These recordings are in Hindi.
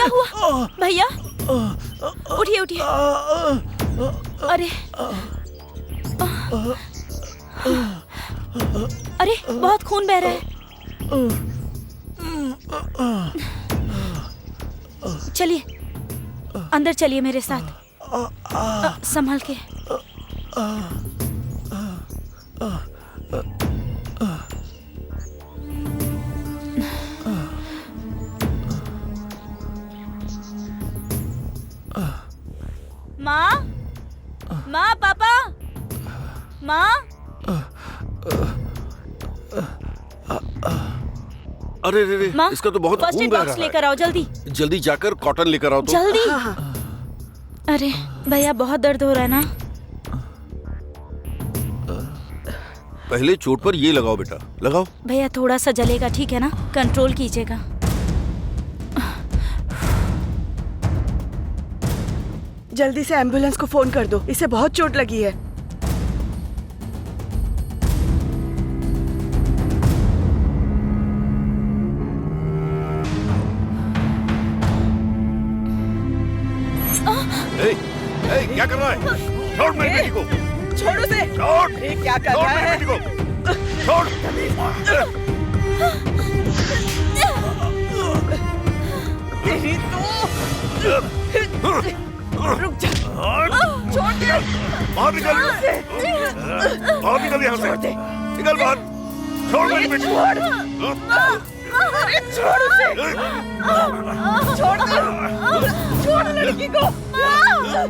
क्या हुआ भैया? उठिए उठिए। अरे अरे बहुत खून बह रहा है। चलिए अंदर चलिए मेरे साथ। संभल के। माँ, माँ, पापा, माँ। अरे रे रे, इसका तो बहुत खून बह रहा है। लेकर आओ जल्दी। जल्दी जाकर कॉटन लेकर आओ तो। जल्दी। अरे भैया बहुत दर्द हो रहा है ना। पहले चोट पर ये लगाओ बेटा, लगाओ। भैया थोड़ा सा जलेगा, ठीक है ना? कंट्रोल कीजिएगा। जल्दी से एम्बुलेंस को फोन कर दो, इसे बहुत चोट लगी है। क्या कर रहा है? छोड़ मेरी बेटी को। छोड़ उसे। छोड़। ये क्या कर रहा है? बेटी को छोड़। तेरी तो रुक जा। छोड़ दे। बाहर निकल। बाहर निकल यहाँ से। निकल बाहर। छोड़ मेरी बेटी को। अरे छोड़ उसे। छोड़ दो। छोड़ लड़की को। छोड़।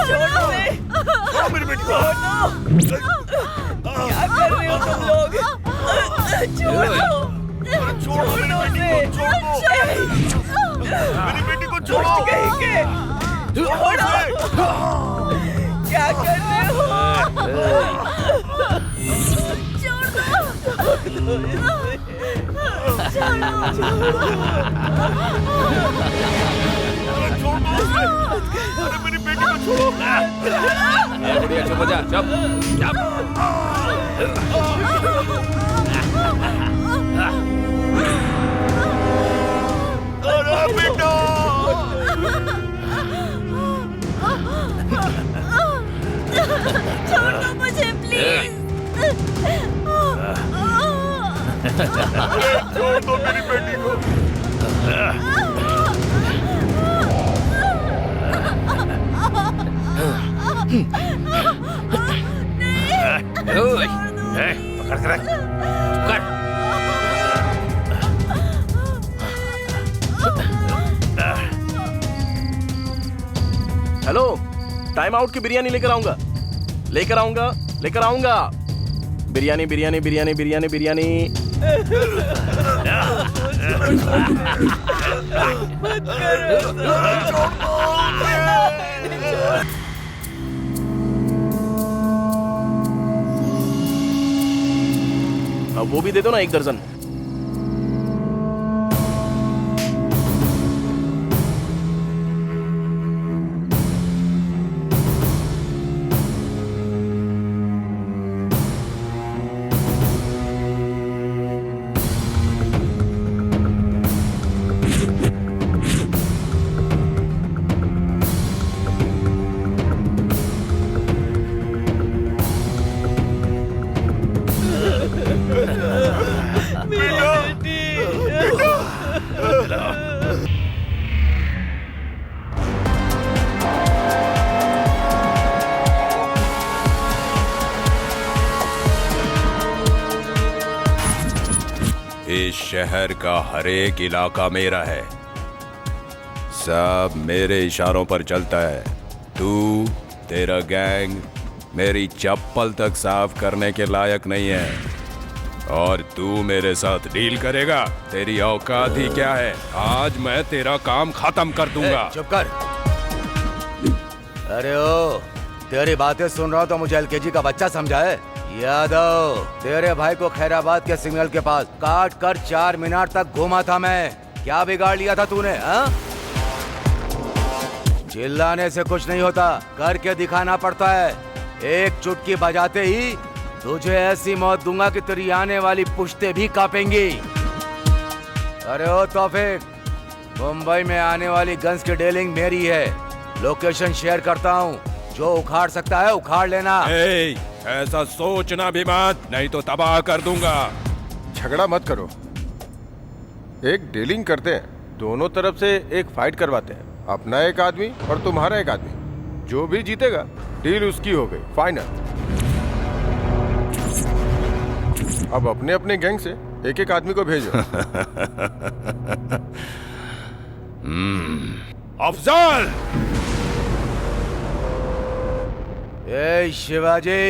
छोड़ो मेरी बेटी को। क्या कर रहे हो तुम लोग? छोड़ो। छोड़ो मेरी बेटी को। छोड़ो। छोड़ो। क्या कर रहे हो? अरे मेरी बेटी को छोड़ो। बुढ़िया चुप हो जा, चुप चुप। अरे बेटा। छोड़ दो मुझे प्लीज। छोड़ दो मेरी बेटी को। पकड़ कर रख। पकड़। हेलो, टाइम आउट की बिरयानी लेकर आऊंगा। बिरयानी बिरयानी बिरयानी बिरयानी बिरयानी। अब वो भी दे दो ना, 1 दर्जन। इस शहर का हर एक इलाका मेरा है, सब मेरे इशारों पर चलता है। तू, तेरा गैंग मेरी चप्पल तक साफ करने के लायक नहीं है, और तू मेरे साथ डील करेगा? तेरी औकात ही क्या है? आज मैं तेरा काम खत्म कर दूंगा। चुप कर। अरे ओ, तेरी बातें सुन रहा हूँ तो मुझे एलकेजी का बच्चा समझा है? यादव, तेरे भाई को खैराबाद के सिग्नल के पास काट कर 4 मीनार तक घुमा था मैं। क्या बिगाड़ लिया था तूने? हाँ? चिल्लाने से कुछ नहीं होता, करके दिखाना पड़ता है। एक चुटकी बजाते ही तुझे ऐसी मौत दूंगा कि तेरी आने वाली पुश्तें भी कांपेंगी। अरे ओ तौफीक, मुंबई में आने वाली गन्स की डीलिंग मेरी है। लोकेशन शेयर करता हूँ, जो उखाड़ सकता है उखाड़ लेना। ऐसा सोचना भी मत, नहीं तो तबाह कर दूंगा। झगड़ा मत करो, एक डीलिंग करते हैं, दोनों तरफ से एक फाइट करवाते हैं, अपना एक आदमी और तुम्हारा एक आदमी, जो भी जीतेगा डील उसकी हो गई, फाइनल। अब अपने अपने गैंग से एक एक आदमी को भेजो। अफजल! ए शिवाजी,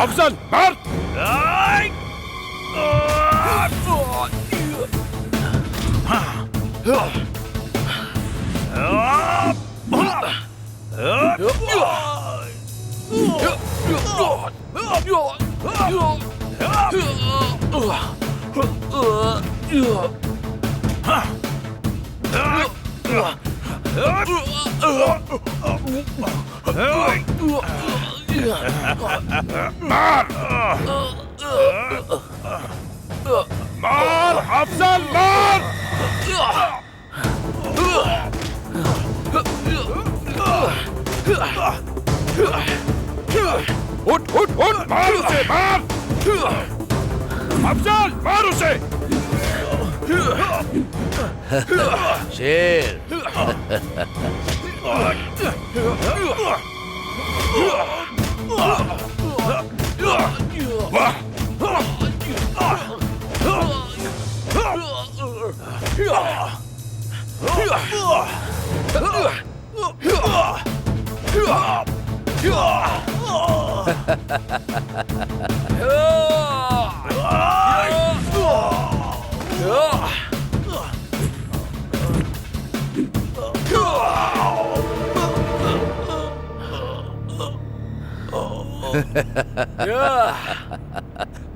अफजल मार! मार अफजल, मार! उठ उठ उठ, मार उसे, मार! अफजल मार उसे! शेर।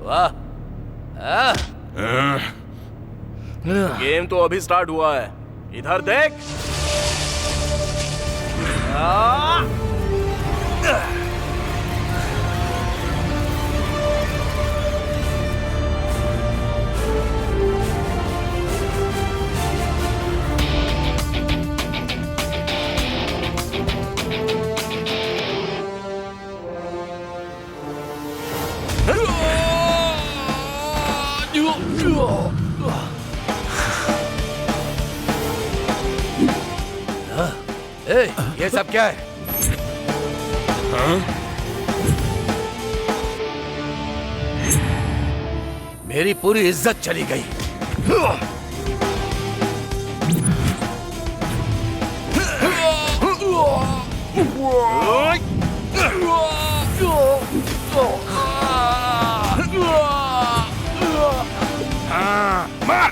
वाह, गेम तो अभी स्टार्ट हुआ है, इधर देख। ए, ये सब क्या है? मेरी पूरी इज्जत चली गई। मार!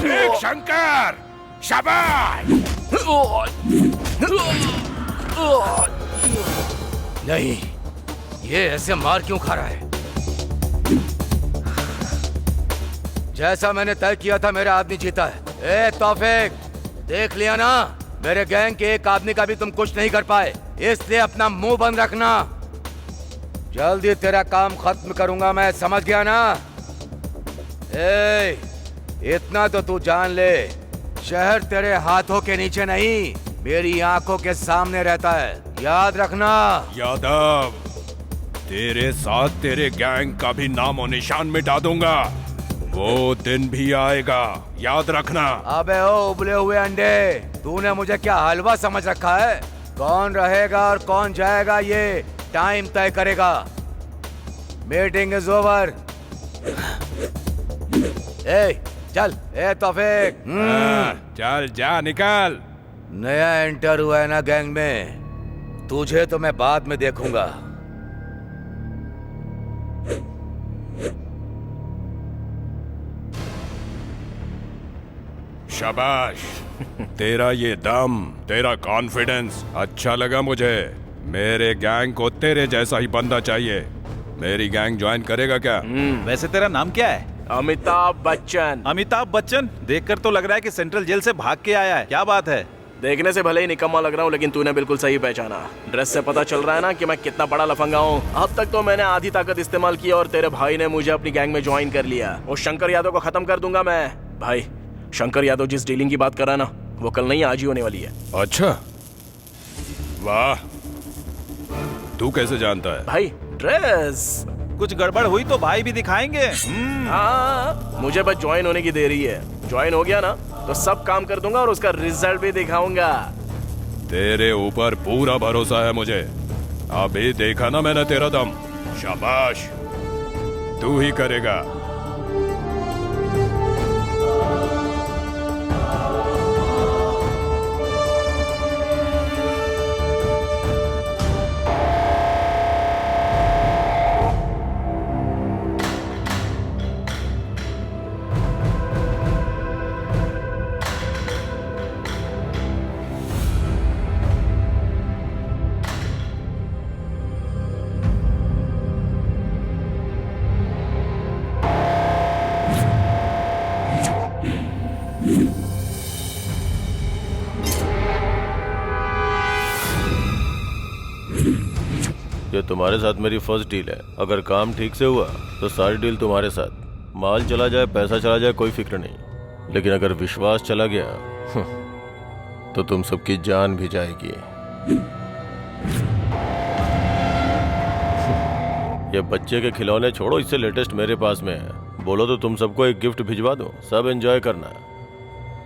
एक शंकर, शाबाश! नहीं, ये ऐसे मार क्यों खा रहा है? जैसा मैंने तय किया था मेरा आदमी जीता है। ए तौफीक, देख लिया ना, मेरे गैंग के एक आदमी का भी तुम कुछ नहीं कर पाए, इसलिए अपना मुंह बंद रखना। जल्दी तेरा काम खत्म करूंगा मैं, समझ गया ना? ए, इतना तो तू जान ले, शहर तेरे हाथों के नीचे नहीं, मेरी आंखों के सामने रहता है, याद रखना। यादव, तेरे साथ तेरे गैंग का भी नामो निशान मिटा दूंगा, वो दिन भी आएगा, याद रखना। अबे ओ उबले हुए अंडे, तूने मुझे क्या हलवा समझ रखा है? कौन रहेगा और कौन जाएगा ये टाइम तय करेगा। Meeting is over. ए चल, ए तौफीक, चल जा, निकल। नया एंटर हुआ है ना गैंग में, तुझे तो मैं बाद में देखूंगा। शाबाश, तेरा ये दम, तेरा कॉन्फिडेंस अच्छा लगा मुझे। मेरे गैंग को तेरे जैसा ही बंदा चाहिए। मेरी गैंग ज्वाइन करेगा क्या? वैसे तेरा नाम क्या है? अमिताभ बच्चन। अमिताभ बच्चन? देखकर तो लग रहा है कि सेंट्रल जेल से भाग के आया है। क्या बात है? देखने से भले ही निकम्मा लग रहा हूँ, लेकिन तूने बिल्कुल सही पहचाना। ड्रेस से पता चल रहा है ना कि मैं कितना बड़ा लफंगा हूँ। अब तक तो मैंने आधी ताकत इस्तेमाल की और तेरे भाई ने मुझे अपनी गैंग में ज्वाइन कर लिया। उस शंकर यादव को खत्म कर दूंगा मैं। भाई, शंकर यादव जिस डीलिंग की बात कर रहा है ना, वो कल नहीं आज ही होने वाली है। अच्छा, वाह, तू कैसे जानता है? भाई, ड्रेस। कुछ गड़बड़ हुई तो भाई भी दिखाएंगे। हाँ, मुझे बस ज्वाइन होने की देरी है। ज्वाइन हो गया ना तो सब काम कर दूंगा और उसका रिजल्ट भी दिखाऊंगा। तेरे ऊपर पूरा भरोसा है मुझे। अभी देखा ना मैंने तेरा दम। शाबाश, तू ही करेगा। ये तुम्हारे साथ मेरी फर्स्ट डील है। अगर काम ठीक से हुआ तो सारी डील तुम्हारे साथ। माल चला जाए, पैसा चला जाए, कोई फिक्र नहीं, लेकिन अगर विश्वास चला गया तो तुम सबकी जान भी जाएगी। ये बच्चे के खिलौने छोड़ो, इससे लेटेस्ट मेरे पास में है। बोलो तो तुम सबको एक गिफ्ट भिजवा दूं, सब एंजॉय करना।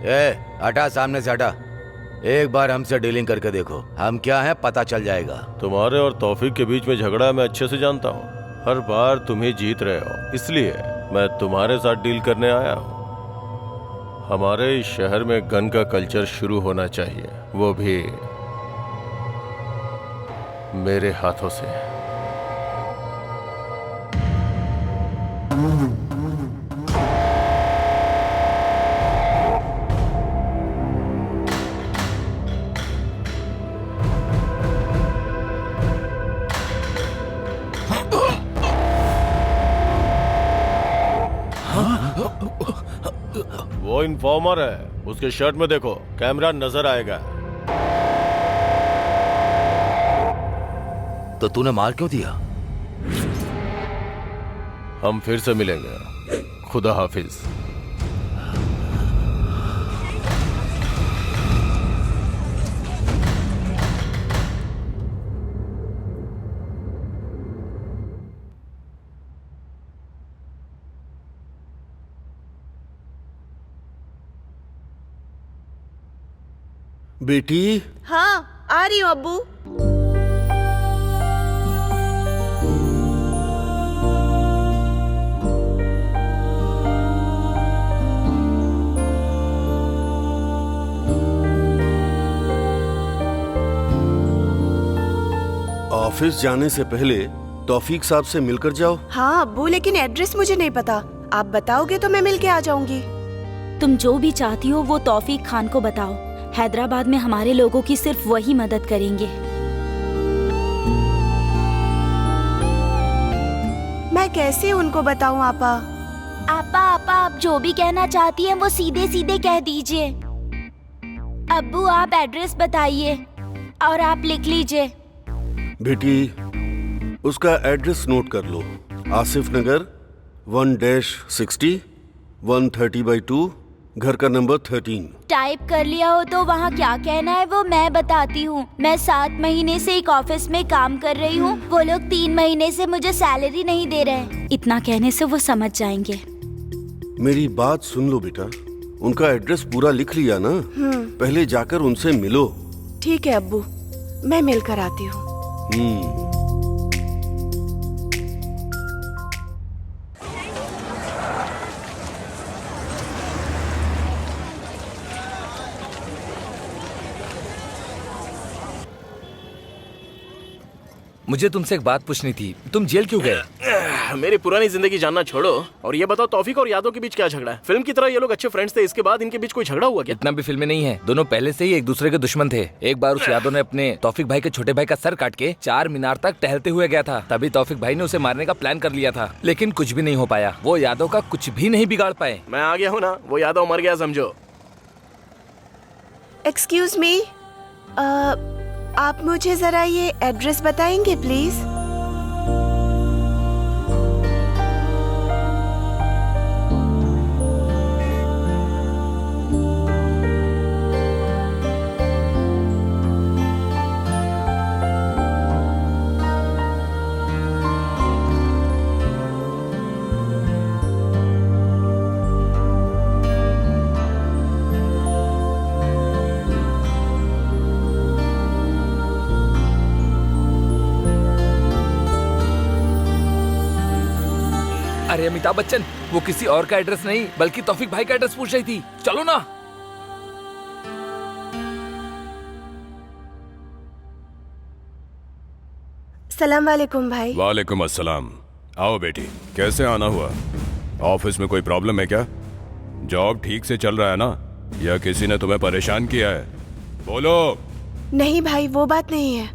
ए हटा, सामने से हटा। एक बार हमसे डीलिंग करके देखो, हम क्या हैं पता चल जाएगा। तुम्हारे और तौफीक के बीच में झगड़ा मैं अच्छे से जानता हूँ। हर बार तुम ही जीत रहे हो, इसलिए मैं तुम्हारे साथ डील करने आया हूँ। हमारे इस शहर में गन का कल्चर शुरू होना चाहिए, वो भी मेरे हाथों से। वो इन्फॉर्मर है, उसके शर्ट में देखो, कैमरा नजर आएगा। तो तूने मार क्यों दिया? हम फिर से मिलेंगे, खुदा हाफिज। बेटी, हाँ, आ रही हूँ अब्बू। ऑफिस जाने से पहले तौफीक साहब से मिलकर जाओ। हाँ अब्बू, लेकिन एड्रेस मुझे नहीं पता। आप बताओगे तो मैं मिलके आ जाऊंगी। तुम जो भी चाहती हो वो तौफीक खान को बताओ। हैदराबाद में हमारे लोगों की सिर्फ वही मदद करेंगे। मैं कैसे उनको बताऊं आपा? आपा आपा आप जो भी कहना चाहती हैं वो सीधे सीधे कह दीजिए। अब्बू आप एड्रेस बताइए और आप लिख लीजिए। बेटी, उसका एड्रेस नोट कर लो। आसिफ नगर 1-60 130/2, घर का नंबर 13। टाइप कर लिया हो तो वहाँ क्या कहना है वो मैं बताती हूँ। मैं 7 महीने से एक ऑफिस में काम कर रही हूँ। वो लोग 3 महीने से मुझे सैलरी नहीं दे रहे। इतना कहने से वो समझ जाएंगे। मेरी बात सुन लो बेटा, उनका एड्रेस पूरा लिख लिया ना? पहले जाकर उनसे मिलो। ठीक है अब्बू, मैं मिलकर आती हूँ। मुझे तुमसे एक बात पूछनी थी, तुम जेल क्यों गए? मेरी पुरानी जिंदगी जानना छोड़ो और ये बताओ तौफीक और यादव के बीच क्या झगड़ा है? फिल्म की तरह ये लोग अच्छे फ्रेंड्स थे, इसके बाद इनके बीच कोई झगड़ा हुआ क्या? इतना भी फिल्में नहीं है, दोनों पहले से ही एक दूसरे के दुश्मन थे। एक बार उस यादव ने अपने तौफीक भाई के छोटे भाई का सर काट के 4 मीनार तक टहलते हुए गया था। तभी तौफीक भाई ने उसे मारने का प्लान कर लिया था, लेकिन कुछ भी नहीं हो पाया। वो यादव का कुछ भी नहीं बिगाड़ पाए। मैं आ गया हूँ ना, वो यादव मर गया समझो। एक्सक्यूज मी, आप मुझे जरा ये एड्रेस बताएंगे प्लीज? अरे अमिताभ बच्चन, वो किसी और का एड्रेस नहीं बल्कि तौफीक भाई का एड्रेस पूछ रही थी। चलो ना। सलाम वालेकुम भाई। वालेकुम अस्सलाम। आओ बेटी, कैसे आना हुआ? ऑफिस में कोई प्रॉब्लम है क्या? जॉब ठीक से चल रहा है ना, या किसी ने तुम्हें परेशान किया है? बोलो। नहीं भाई, वो बात नहीं है।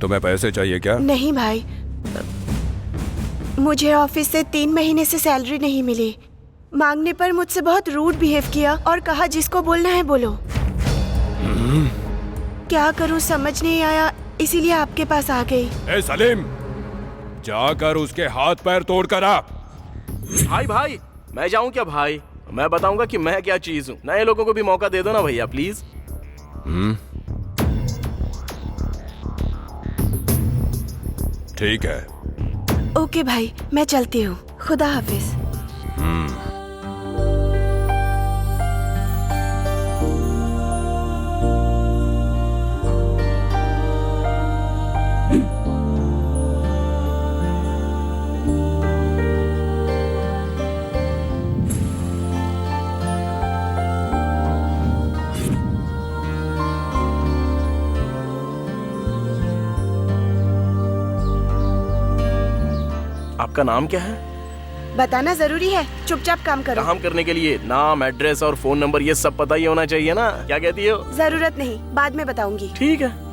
तुम्हें पैसे चाहिए क्या? नहीं भाई, मुझे ऑफिस से 3 महीने से सैलरी नहीं मिली। मांगने पर मुझसे बहुत रूड बिहेव किया और कहा जिसको बोलना है बोलो। क्या करूं समझ नहीं आया, इसीलिए आपके पास आ गई। ए सलीम, जाकर उसके हाथ पैर तोड़ कर आ। भाई मैं जाऊं क्या भाई? मैं बताऊंगा कि मैं क्या चीज हूँ। नए लोगों को भी मौका दे दो ना भैया प्लीज। ठीक है। ओके भाई, मैं चलती हूँ। खुदा हाफिज। आपका नाम क्या है? बताना जरूरी है, चुपचाप काम करो। काम करने के लिए नाम, एड्रेस और फोन नंबर ये सब पता ही होना चाहिए ना। क्या कहती हो? जरूरत नहीं, बाद में बताऊंगी। ठीक है।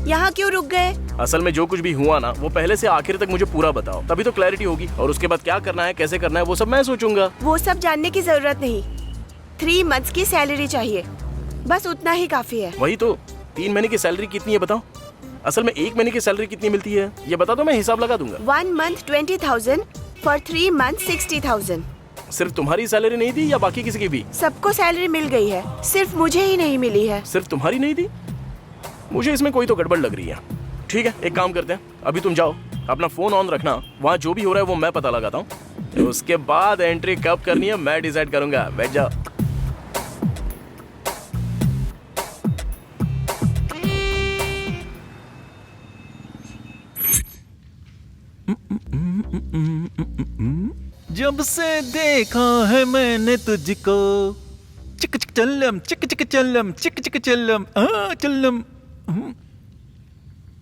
यहाँ क्यों रुक गए? असल में जो कुछ भी हुआ ना, वो पहले से आखिर तक मुझे पूरा बताओ, तभी तो क्लैरिटी होगी। और उसके बाद क्या करना है, कैसे करना है, वो सब मैं सोचूंगा। वो सब जानने की जरूरत नहीं। 3 मंथ्स की सैलरी चाहिए, बस उतना ही काफी है। वही तो, 3 महीने की सैलरी कितनी है बताओ? असल में 1 महीने की सैलरी कितनी मिलती है ये बता दो, मैं हिसाब लगा दूंगा। 1 month 20,000, for 3 months 60,000। सिर्फ तुम्हारी सैलरी नहीं दी या बाकी किसी की भी? सबको सैलरी मिल गई है, सिर्फ मुझे ही नहीं मिली है। सिर्फ तुम्हारी नहीं दी? मुझे इसमें कोई तो गड़बड़ लग रही है। ठीक है, एक काम करते हैं, अभी तुम जाओ, अपना फोन ऑन रखना, वहाँ जो भी हो रहा है वो मैं पता लगाता हूँ। उसके बाद एंट्री कब करनी है मैं डिसाइड करूंगा। बैठ जाओ। जब से देखा है मैंने तुझको, चिक चिक चल्लम, चिक चिक चल्लम, चिक चिक चल्लम, चल्लम।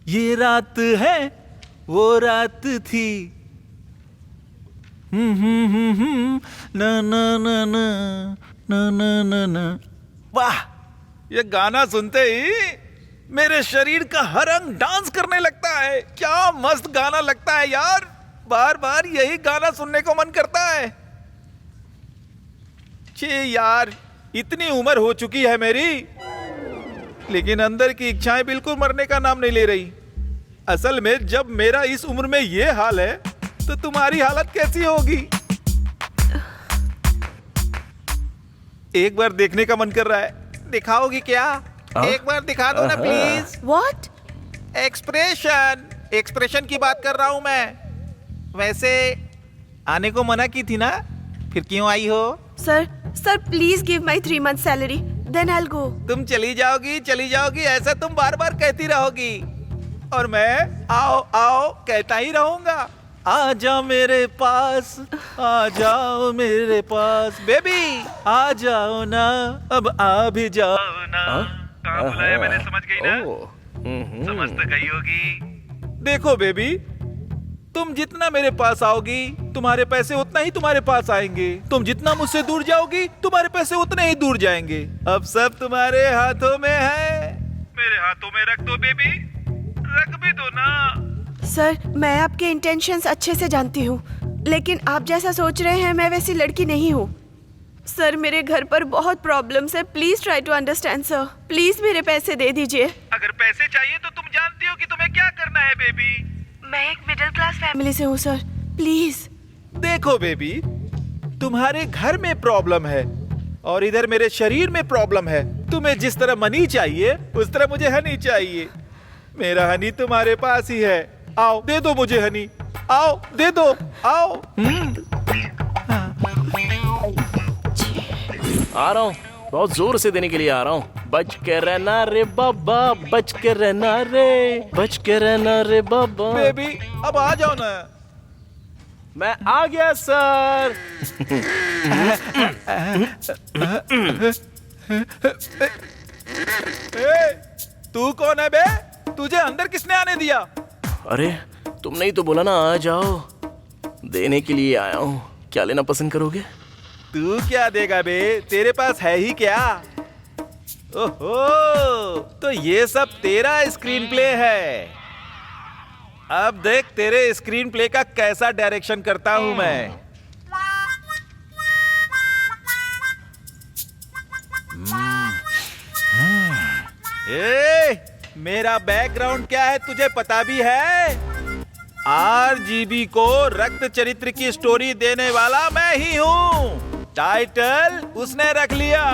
ये रात है वो रात थी, ना ना ना ना ना ना ना ना। वाह, ये गाना सुनते ही मेरे शरीर का हर अंग डांस करने लगता है। क्या मस्त गाना लगता है यार, बार बार यही गाना सुनने को मन करता है। छे यार, इतनी उम्र हो चुकी है मेरी, लेकिन अंदर की इच्छाएं बिल्कुल मरने का नाम नहीं ले रही। असल में जब मेरा इस उम्र में ये हाल है तो तुम्हारी हालत कैसी होगी? एक बार देखने का मन कर रहा है, दिखाओगी क्या? एक बार दिखा दो ना प्लीज। What? एक्सप्रेशन की बात कर रहा हूं मैं। वैसे आने को मना की थी ना, फिर क्यों आई हो? Sir please give my 3 month salary, then I will go. तुम चली जाओगी, ऐसा तुम बार बार कहती रहोगी और मैं आओ आओ कहता ही रहूंगा। आ जाओ मेरे पास, आ जाओ मेरे पास, बेबी आ जाओ ना, अब आ भी जाओ ना। कहाँ बुलाया मैंने, समझ गई ना? समझ तो गई होगी। देखो बेबी, तुम जितना मेरे पास आओगी, तुम्हारे पैसे उतना ही तुम्हारे पास आएंगे। तुम जितना मुझसे दूर जाओगी, तुम्हारे पैसे उतने ही दूर जाएंगे। अब सब तुम्हारे हाथों में है। मेरे हाथों में रख दो बेबी, रख भी दो ना। सर, मैं आपके इंटेंशंस अच्छे से जानती हूँ, लेकिन आप जैसा सोच रहे हैं मैं वैसी लड़की नहीं हूँ। सर, मेरे घर पर बहुत प्रॉब्लम्स है, please try to understand sir. Please मेरे पैसे दे दीजिए। अगर पैसे चाहिए तो तुम जानती हो कि तुम्हें क्या करना है बेबी। मैं एक मिडिल क्लास फैमिली से हूँ सर, प्लीज। देखो बेबी, तुम्हारे घर में प्रॉब्लम है और इधर मेरे शरीर में प्रॉब्लम है। तुम्हें जिस तरह मनी चाहिए उस तरह मुझे हनी चाहिए। मेरा हनी तुम्हारे पास ही है, आओ दे दो मुझे हनी, आओ दे दो, आओ। आ रहा हूँ, बहुत जोर से देने के लिए आ रहा हूँ। बच के रहना रे बाबा, बच के रहना रे, बच के रहना रे बाबा। बेबी अब आ जाओ ना। मैं आ गया सर। तू कौन है बे? तुझे अंदर किसने आने दिया? अरे तुमने ही तो बोला ना आ जाओ, देने के लिए आया हूँ। क्या लेना पसंद करोगे? तू क्या देगा बे, तेरे पास है ही क्या? ओहो, तो ये सब तेरा स्क्रीन प्ले है। अब देख तेरे स्क्रीन प्ले का कैसा डायरेक्शन करता हूं मैं। मेरा बैकग्राउंड क्या है तुझे पता भी है? RGB को रक्त चरित्र की स्टोरी देने वाला मैं ही हूँ। टाइटल उसने रख लिया।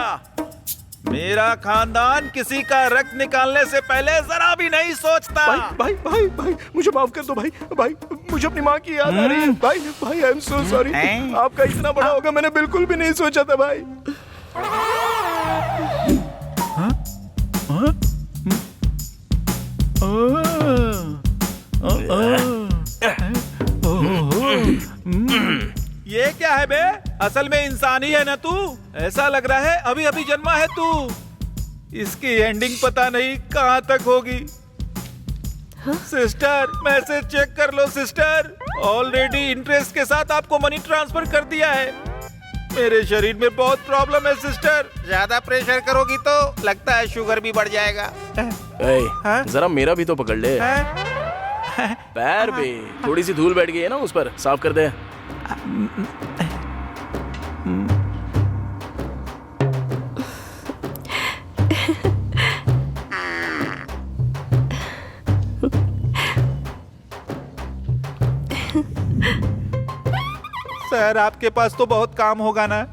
मेरा खानदान किसी का रक्त निकालने से पहले जरा भी नहीं सोचता। भाई भाई भाई मुझे माफ कर दो भाई, मुझे अपनी माँ की याद आ रही है। भाई आई एम सो सॉरी। आपका इतना बड़ा होगा मैंने बिल्कुल भी नहीं सोचा था भाई। ये क्या है बे? असल में इंसान ही है ना तू? ऐसा लग रहा है अभी अभी जन्मा है तू। इसकी एंडिंग पता नहीं कहाँ तक होगी। सिस्टर मैसेज चेक कर लो सिस्टर, ऑलरेडी इंटरेस्ट के साथ आपको मनी ट्रांसफर कर दिया है। मेरे शरीर में बहुत प्रॉब्लम है सिस्टर, ज्यादा प्रेशर करोगी तो लगता है शुगर भी बढ़ जाएगा। जरा मेरा भी तो पकड़ ले। पैर पे थोड़ी सी धूल बैठ गई है ना, उस पर साफ कर दे। सर आपके पास तो बहुत काम होगा ना,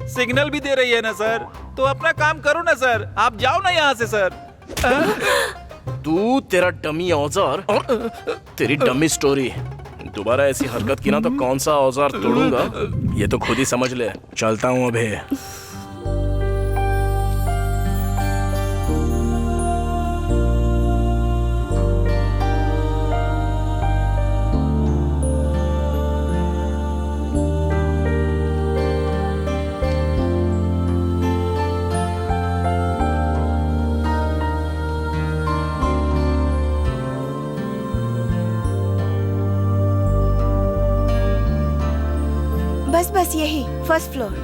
सिग्नल भी दे रही है ना सर, तो अपना काम करो ना सर, आप जाओ ना यहाँ से सर। तू, तेरा डमी औजार और तेरी डमी स्टोरी, दोबारा ऐसी हरकत की ना तो कौन सा औजार तोड़ूंगा ये तो खुद ही समझ ले। चलता हूँ अभी। First floor.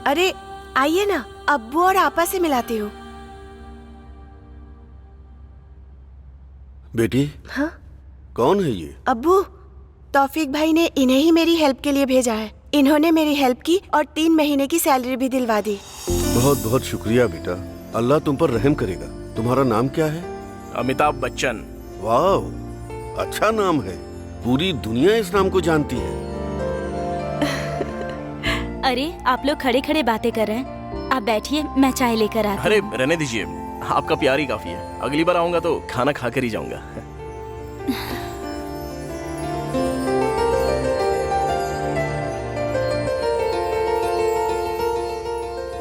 अरे आइए ना, अब्बू और आपा से मिलाती हूँ। बेटी, हाँ कौन है ये? अब्बू, तौफीक भाई ने इन्हें ही मेरी हेल्प के लिए भेजा है। इन्होंने मेरी हेल्प की और 3 महीने की सैलरी भी दिलवा दी। बहुत बहुत शुक्रिया बेटा, अल्लाह तुम पर रहम करेगा। तुम्हारा नाम क्या है? अमिताभ बच्चन। वाह, अच्छा नाम है। पूरी दुनिया इस नाम को जानती है। अरे आप लोग खड़े खड़े बातें कर रहे हैं, आप बैठिए, मैं चाय लेकर आती अरे हूँ। रहने दीजिए, आपका प्यार ही काफी है। अगली बार आऊंगा तो खाना खा कर ही जाऊंगा।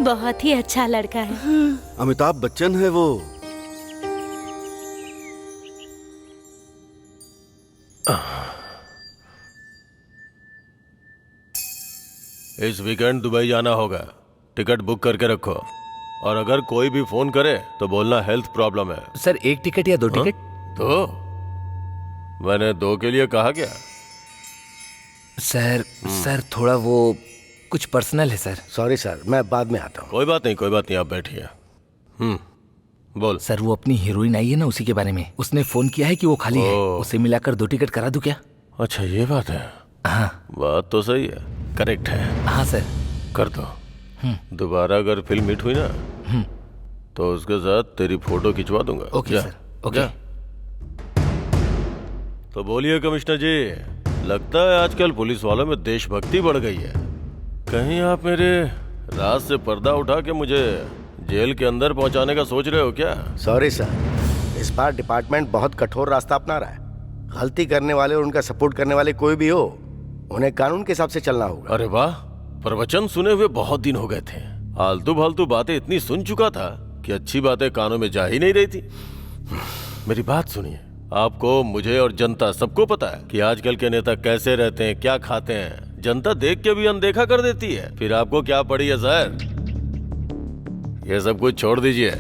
बहुत ही अच्छा लड़का है। अमिताभ बच्चन है वो। इस वीकेंड दुबई जाना होगा, टिकट बुक करके रखो। और अगर कोई भी फोन करे तो बोलना हेल्थ प्रॉब्लम है। सर 1 टिकट या 2 हाँ? टिकट? 2? मैंने 2 के लिए कहा क्या? सर थोड़ा वो कुछ पर्सनल है सर। सॉरी सर, मैं बाद में आता हूँ। कोई बात नहीं, आप बैठिए। बोल। सर वो अपनी हीरोइन आई है ना, उसी के बारे में। उसने फोन किया है कि वो खाली है, ओह। उसे मिलाकर 2 टिकट करा दूं क्या? अच्छा ये बात है। हाँ बात तो सही है, करेक्ट है, हाँ सर। कर दो। दोबारा अगर फिल्म हिट हुई ना तो उसके साथ तेरी फोटो खिंचवा दूंगा। ओके जा, सर, ओके। जा। तो बोलिए कमिश्नर जी, लगता है आजकल पुलिस वालों में देशभक्ति बढ़ गई है। कहीं आप मेरे राज से पर्दा उठा के मुझे जेल के अंदर पहुंचाने का सोच रहे हो क्या? सॉरी सर, इस बार डिपार्टमेंट बहुत कठोर रास्ता अपना रहा है। गलती करने वाले और उनका सपोर्ट करने वाले कोई भी हो, उन्हें कानून के हिसाब से चलना होगा। अरे वाह, प्रवचन सुने हुए बहुत दिन हो गए थे। आलतू फालतू बातें इतनी सुन चुका था कि अच्छी बातें कानों में जा ही नहीं रही थी। मेरी बात सुनिए, आपको, मुझे और जनता सबको पता है कि आजकल के नेता कैसे रहते हैं, क्या खाते हैं। जनता देख के भी अनदेखा कर देती है। फिर आपको क्या पड़ी है सर? ये सब कुछ छोड़ दीजिए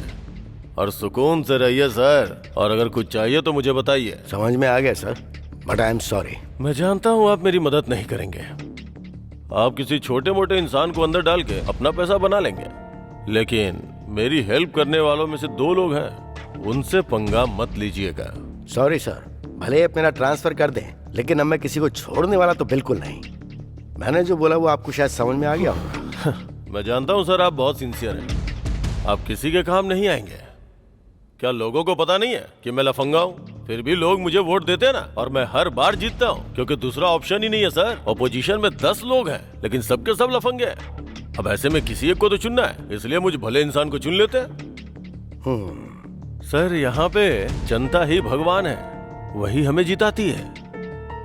और सुकून से रहिए सर। और अगर कुछ चाहिए तो मुझे बताइए। समझ में आ गया sir, but I am sorry. मैं जानता हूँ आप मेरी मदद नहीं करेंगे। आप किसी छोटे मोटे इंसान को अंदर डाल के अपना पैसा बना लेंगे, लेकिन मेरी हेल्प करने वालों में से 2 लोग हैं, उनसे पंगा मत लीजिएगा। सॉरी सर, भले आप मेरा ट्रांसफर कर दें, लेकिन अब मैं किसी को छोड़ने वाला तो बिल्कुल नहीं। मैंने जो बोला वो आपको शायद समझ में आ गया होगा। मैं जानता हूँ सर, आप बहुत सिंसियर हैं। आप किसी के काम नहीं आएंगे। क्या लोगों को पता नहीं है कि मैं लफंगा हूँ? फिर भी लोग मुझे वोट देते हैं ना, और मैं हर बार जीतता हूँ, क्योंकि दूसरा ऑप्शन ही नहीं है सर। ऑपोजिशन में 10 लोग हैं, लेकिन सबके सब लफंगे हैं। अब ऐसे में किसी एक को तो चुनना है, इसलिए मुझ भले इंसान को चुन लेते हैं। सर यहाँ पे जनता ही भगवान है, वही हमें जिताती है।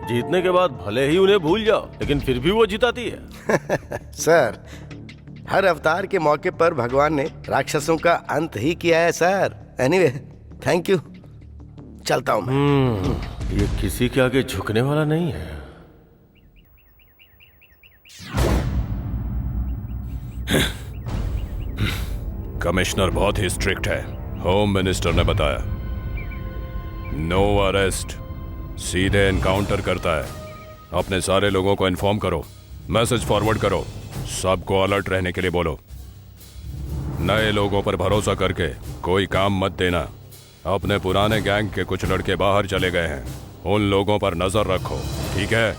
जीतने के बाद भले ही उन्हें भूल जाओ, लेकिन फिर भी वो जिताती है। सर, हर अवतार के मौके पर भगवान ने राक्षसों का अंत ही किया है सर। एनीवे, थैंक यू, चलता हूँ मैं। ये किसी के आगे झुकने वाला नहीं है। कमिश्नर बहुत ही स्ट्रिक्ट है, होम मिनिस्टर ने बताया। नो अरेस्ट, सीधे एनकाउंटर करता है। अपने सारे लोगों को इन्फॉर्म करो, मैसेज फॉरवर्ड करो, सबको अलर्ट रहने के लिए बोलो। नए लोगों पर भरोसा करके कोई काम मत देना। अपने पुराने गैंग के कुछ लड़के बाहर चले गए हैं, उन लोगों पर नजर रखो, ठीक है?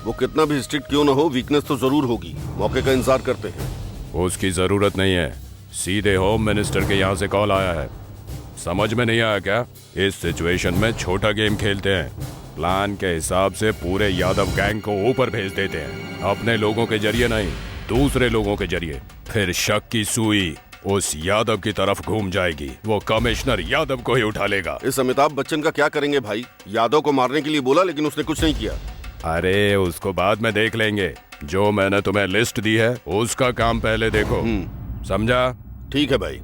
वो कितना भी स्ट्रिक्ट क्यों ना हो, वीकनेस तो जरूर होगी। मौके का इंतजार करते हैं। उसकी जरूरत नहीं है, सीधे होम मिनिस्टर के यहाँ से कॉल आया है। समझ में नहीं आया क्या? इस सिचुएशन में छोटा गेम खेलते हैं। प्लान के हिसाब से पूरे यादव गैंग को ऊपर भेज देते हैं, अपने लोगों के जरिए नहीं, दूसरे लोगों के जरिए। फिर शक की सुई उस यादव की तरफ घूम जाएगी, वो कमिश्नर यादव को ही उठा लेगा। इस अमिताभ बच्चन का क्या करेंगे भाई? यादव को मारने के लिए बोला, लेकिन उसने कुछ नहीं किया। अरे उसको बाद में देख लेंगे, जो मैंने तुम्हें लिस्ट दी है उसका काम पहले देखो, समझा? ठीक है भाई।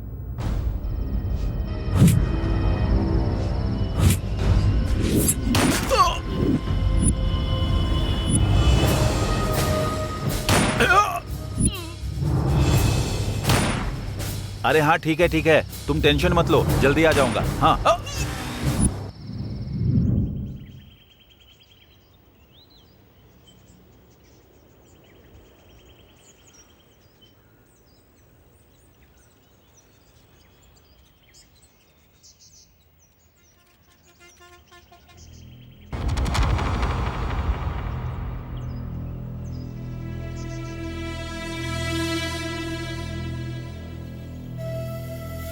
अरे हाँ ठीक है, तुम टेंशन मत लो, जल्दी आ जाऊंगा। हाँ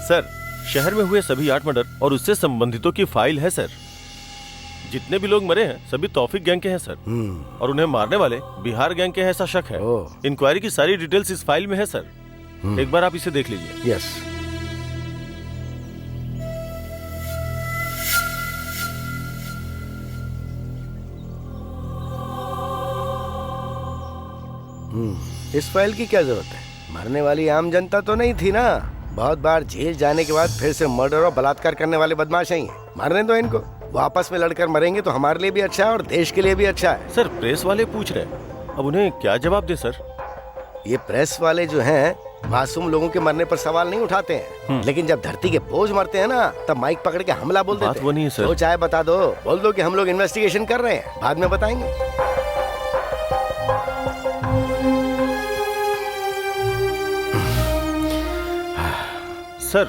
सर, शहर में हुए सभी 8 मर्डर और उससे संबंधितों की फाइल है सर। जितने भी लोग मरे हैं सभी तौफीक गैंग के हैं सर, और उन्हें मारने वाले बिहार गैंग के हैं ऐसा शक है। इंक्वायरी की सारी डिटेल्स इस फाइल में है सर, एक बार आप इसे देख लीजिए। यस। इस फाइल की क्या जरूरत है? मरने वाली आम जनता तो नहीं थी ना। बहुत बार जेल जाने के बाद फिर से मर्डर और बलात्कार करने वाले बदमाश ही हैं। मरने दो इनको, वो आपस में लड़कर मरेंगे तो हमारे लिए भी अच्छा है और देश के लिए भी अच्छा है। सर, प्रेस वाले पूछ रहे हैं, अब उन्हें क्या जवाब दे सर? ये प्रेस वाले जो हैं मासूम लोगों के मरने पर सवाल नहीं उठाते हैं, लेकिन जब धरती के बोझ मरते हैं ना तब माइक पकड़ के हमला बोल देते हैं। बात वो नहीं है सर। तो चाहे बता दो, बोल दो कि हम लोग इन्वेस्टिगेशन कर रहे हैं, बाद में बताएंगे। सर,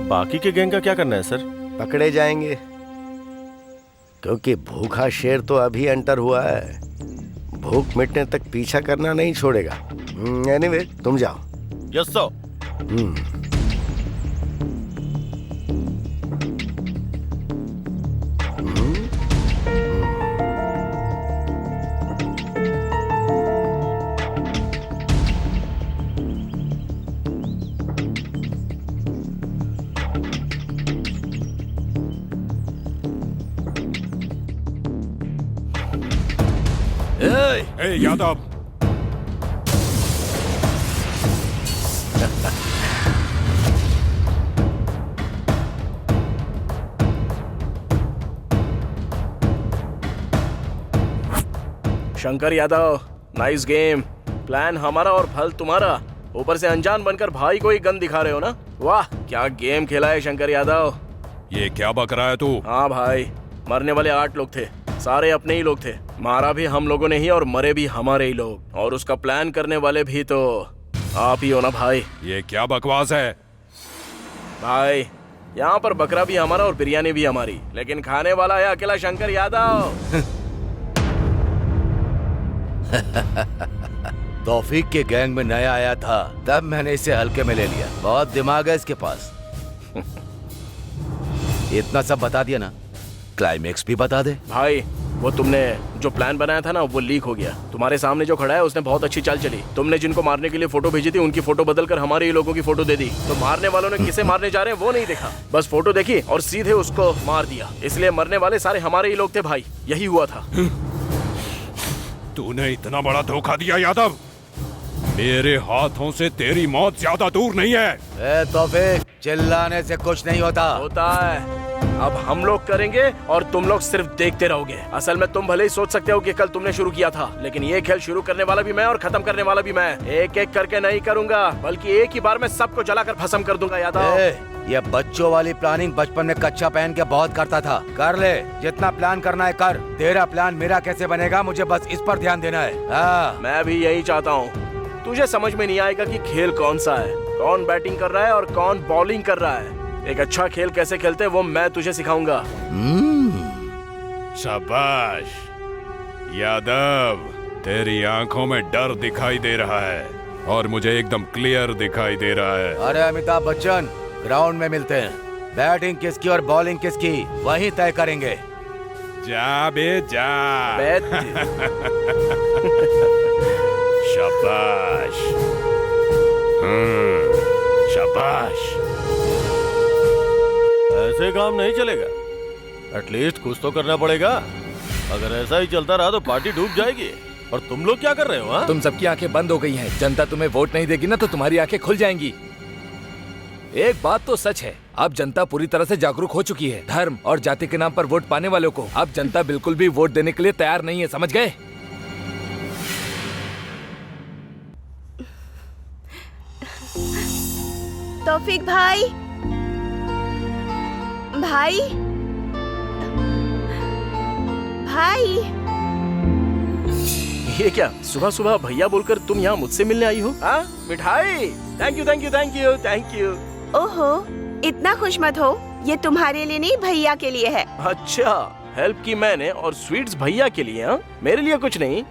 बाकी के गैंग का क्या करना है सर? पकड़े जाएंगे, क्योंकि भूखा शेर तो अभी एंटर हुआ है। भूख मिटने तक पीछा करना नहीं छोड़ेगा। एनीवे, तुम जाओ। Yes sir. ए Yadav, Shankar Yadav, nice game. Plan हमारा और फल तुम्हारा। ऊपर से अनजान बनकर भाई को ही गन दिखा रहे हो ना। वाह, क्या गेम खेला है शंकर यादव। ये क्या बक रहा है तू? हाँ भाई, मरने वाले 8 लोग थे, सारे अपने ही लोग थे। मारा भी हम लोगों ने ही और मरे भी हमारे ही लोग, और उसका प्लान करने वाले भी तो आप ही हो ना भाई। ये क्या बकवास है? भाई, यहाँ पर बकरा भी हमारा और बिरयानी भी हमारी, लेकिन खाने वाला है अकेला शंकर यादव। तौफीक के गैंग में नया आया था, तब मैंने इसे हल्के में ले लिया। बहुत दिमाग है इसके पास। इतना सब बता दिया ना, क्लाइमेक्स भी बता दे। भाई, वो तुमने जो प्लान बनाया था ना वो लीक हो गया। तुम्हारे सामने जो खड़ा है उसने बहुत अच्छी चाल चली। तुमने जिनको मारने के लिए फोटो भेजी थी उनकी फोटो बदलकर हमारे ही लोगों की फोटो दे दी। तो मारने वालों ने किसे मारने जा रहे हैं वो नहीं देखा, बस फोटो देखी और सीधे उसको मार दिया। इसलिए मरने वाले सारे हमारे ही लोग थे भाई, यही हुआ था। तूने इतना बड़ा धोखा दिया यादव। मेरे हाथों से तेरी मौत ज्यादा दूर नहीं है। ए तौफीक, चिल्लाने से कुछ नहीं होता। होता है। अब हम लोग करेंगे और तुम लोग सिर्फ देखते रहोगे। असल में तुम भले ही सोच सकते हो कि कल तुमने शुरू किया था, लेकिन ये खेल शुरू करने वाला भी मैं और खत्म करने वाला भी मैं। एक एक करके नहीं करूंगा, बल्कि एक ही बार में सबको जलाकर भस्म कर दूंगा यादव। ये बच्चों वाली प्लानिंग बचपन में कच्चा पहन के बहुत करता था। कर ले, जितना प्लान करना है कर। तेरा प्लान मेरा कैसे बनेगा, मुझे बस इस पर ध्यान देना है। हाँ। मैं भी यही चाहता हूँ। तुझे समझ में नहीं आएगा कि खेल कौन सा है, कौन बैटिंग कर रहा है और कौन बॉलिंग कर रहा है। एक अच्छा खेल कैसे खेलते हैं वो मैं तुझे सिखाऊंगा। शाबाश यादव, तेरी आंखों में डर दिखाई दे रहा है और मुझे एकदम क्लियर दिखाई दे रहा है। अरे अमिताभ बच्चन, ग्राउंड में मिलते हैं। बैटिंग किसकी और बॉलिंग किसकी वही तय करेंगे। जा बे जा। शाबाश। शाबाश। ऐसे काम नहीं चलेगा, एटलीस्ट कुछ तो करना पड़ेगा। अगर ऐसा ही चलता रहा तो पार्टी डूब जाएगी। और तुम लोग क्या कर रहे हो? तुम सबकी आंखें बंद हो गई हैं। जनता तुम्हें वोट नहीं देगी ना तो तुम्हारी आंखें खुल जाएंगी। एक बात तो सच है, अब जनता पूरी तरह से जागरूक हो चुकी है। धर्म और जाति के नाम पर वोट पाने वालों को अब जनता बिल्कुल भी वोट देने के लिए तैयार नहीं है, समझ गए? तौफीक भाई, भाई, भाई। ये क्या सुबह सुबह भैया बोलकर तुम यहाँ मुझसे मिलने आई हो? हाँ मिठाई, thank you thank you thank you thank you. ओहो, इतना खुश मत हो, ये तुम्हारे लिए नहीं भैया के लिए है। अच्छा, हेल्प की मैंने और स्वीट्स भैया के लिए? हाँ, मेरे लिए कुछ नहीं।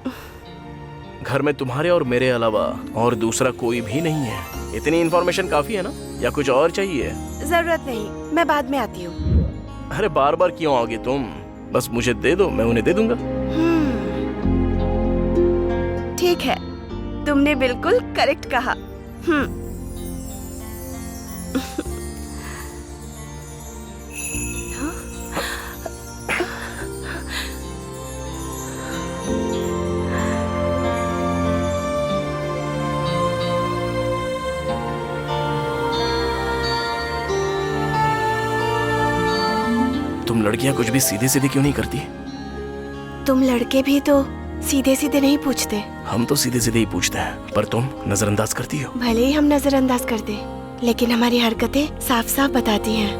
घर में तुम्हारे और मेरे अलावा और दूसरा कोई भी नहीं है। इतनी इन्फॉर्मेशन काफी है ना, या कुछ और चाहिए? जरूरत नहीं, मैं बाद में आती हूँ। अरे बार बार क्यों आओगे तुम? बस मुझे दे दो, मैं उन्हें दे दूंगा। ठीक है, तुमने बिल्कुल करेक्ट कहा। तुम लड़कियां कुछ भी सीधे सीधे क्यों नहीं करती? तुम लड़के भी तो सीधे सीधे नहीं पूछते। हम तो सीधे सीधे ही पूछते हैं, पर तुम नजरअंदाज करती हो। भले ही हम नजरअंदाज कर दे, लेकिन हमारी हरकतें साफ साफ बताती हैं।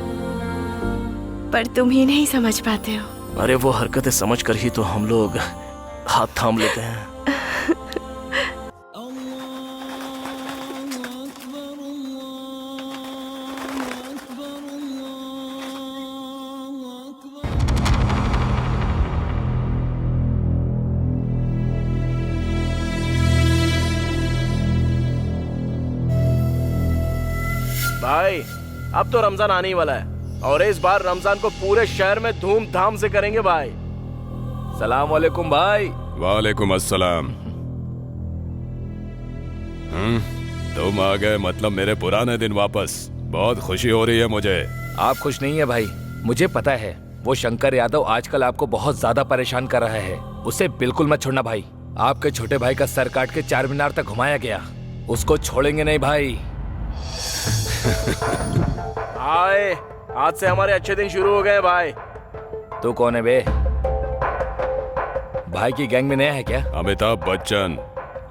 पर तुम ही नहीं समझ पाते हो। अरे वो हरकतें समझ कर ही तो हम लोग हाथ थाम लेते हैं। भाई, अब तो रमजान आने ही वाला है और इस बार रमजान को पूरे शहर में धूमधाम से करेंगे भाई। सलाम वालेकुम भाई। वालेकुम अस्सलाम। तुम आ गए, मतलब मेरे पुराने दिन वापस। बहुत खुशी हो रही है मुझे। आप खुश नहीं है भाई, मुझे पता है। वो शंकर यादव आजकल आपको बहुत ज्यादा परेशान कर रहा है। उसे बिल्कुल मत छोड़ना भाई। आपके छोटे भाई का सर काट के 4 मीनार तक घुमाया गया, उसको छोड़ेंगे नहीं भाई। आए, आज से हमारे अच्छे दिन शुरू हो गए भाई। तू कौन है बे? भाई की गैंग में नया है क्या? अमिताभ बच्चन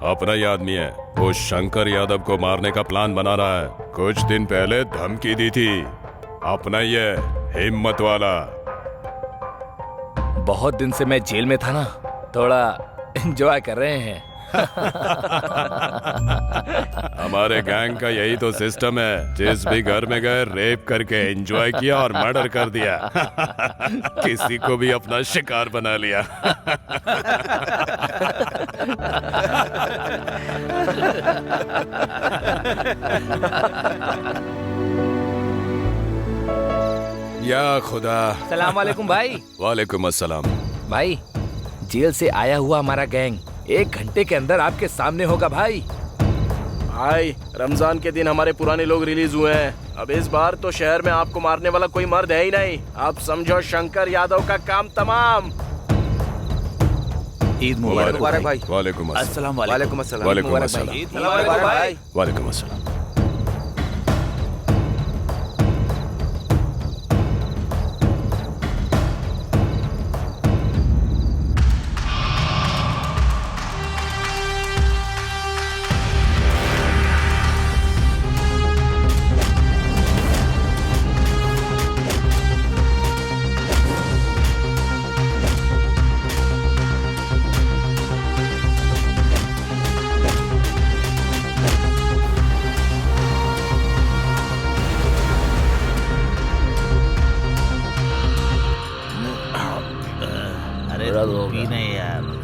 अपना ही आदमी है। वो शंकर यादव को मारने का प्लान बना रहा है। कुछ दिन पहले धमकी दी थी। अपना ही है, हिम्मत वाला। बहुत दिन से मैं जेल में था ना, थोड़ा एंजॉय कर रहे हैं। हमारे गैंग का यही तो सिस्टम है। जिस भी घर में गए रेप करके एंजॉय किया और मर्डर कर दिया। किसी को भी अपना शिकार बना लिया। या खुदा। सलाम वालेकुम भाई। वालेकुम अस्सलाम। भाई, जेल से आया हुआ हमारा गैंग 1 घंटे के अंदर आपके सामने होगा भाई। भाई, रमजान के दिन हमारे पुराने लोग रिलीज हुए हैं। अब इस बार तो शहर में आपको मारने वाला कोई मर्द है ही नहीं। आप समझो शंकर यादव का काम तमाम। ईद मुबारक भाई। वालेकुम अस्सलाम। वालेकुम अस्सलाम। वालेकुम अस्सलाम। ईद मुबारक भाई। वालेकुम अस्सलाम।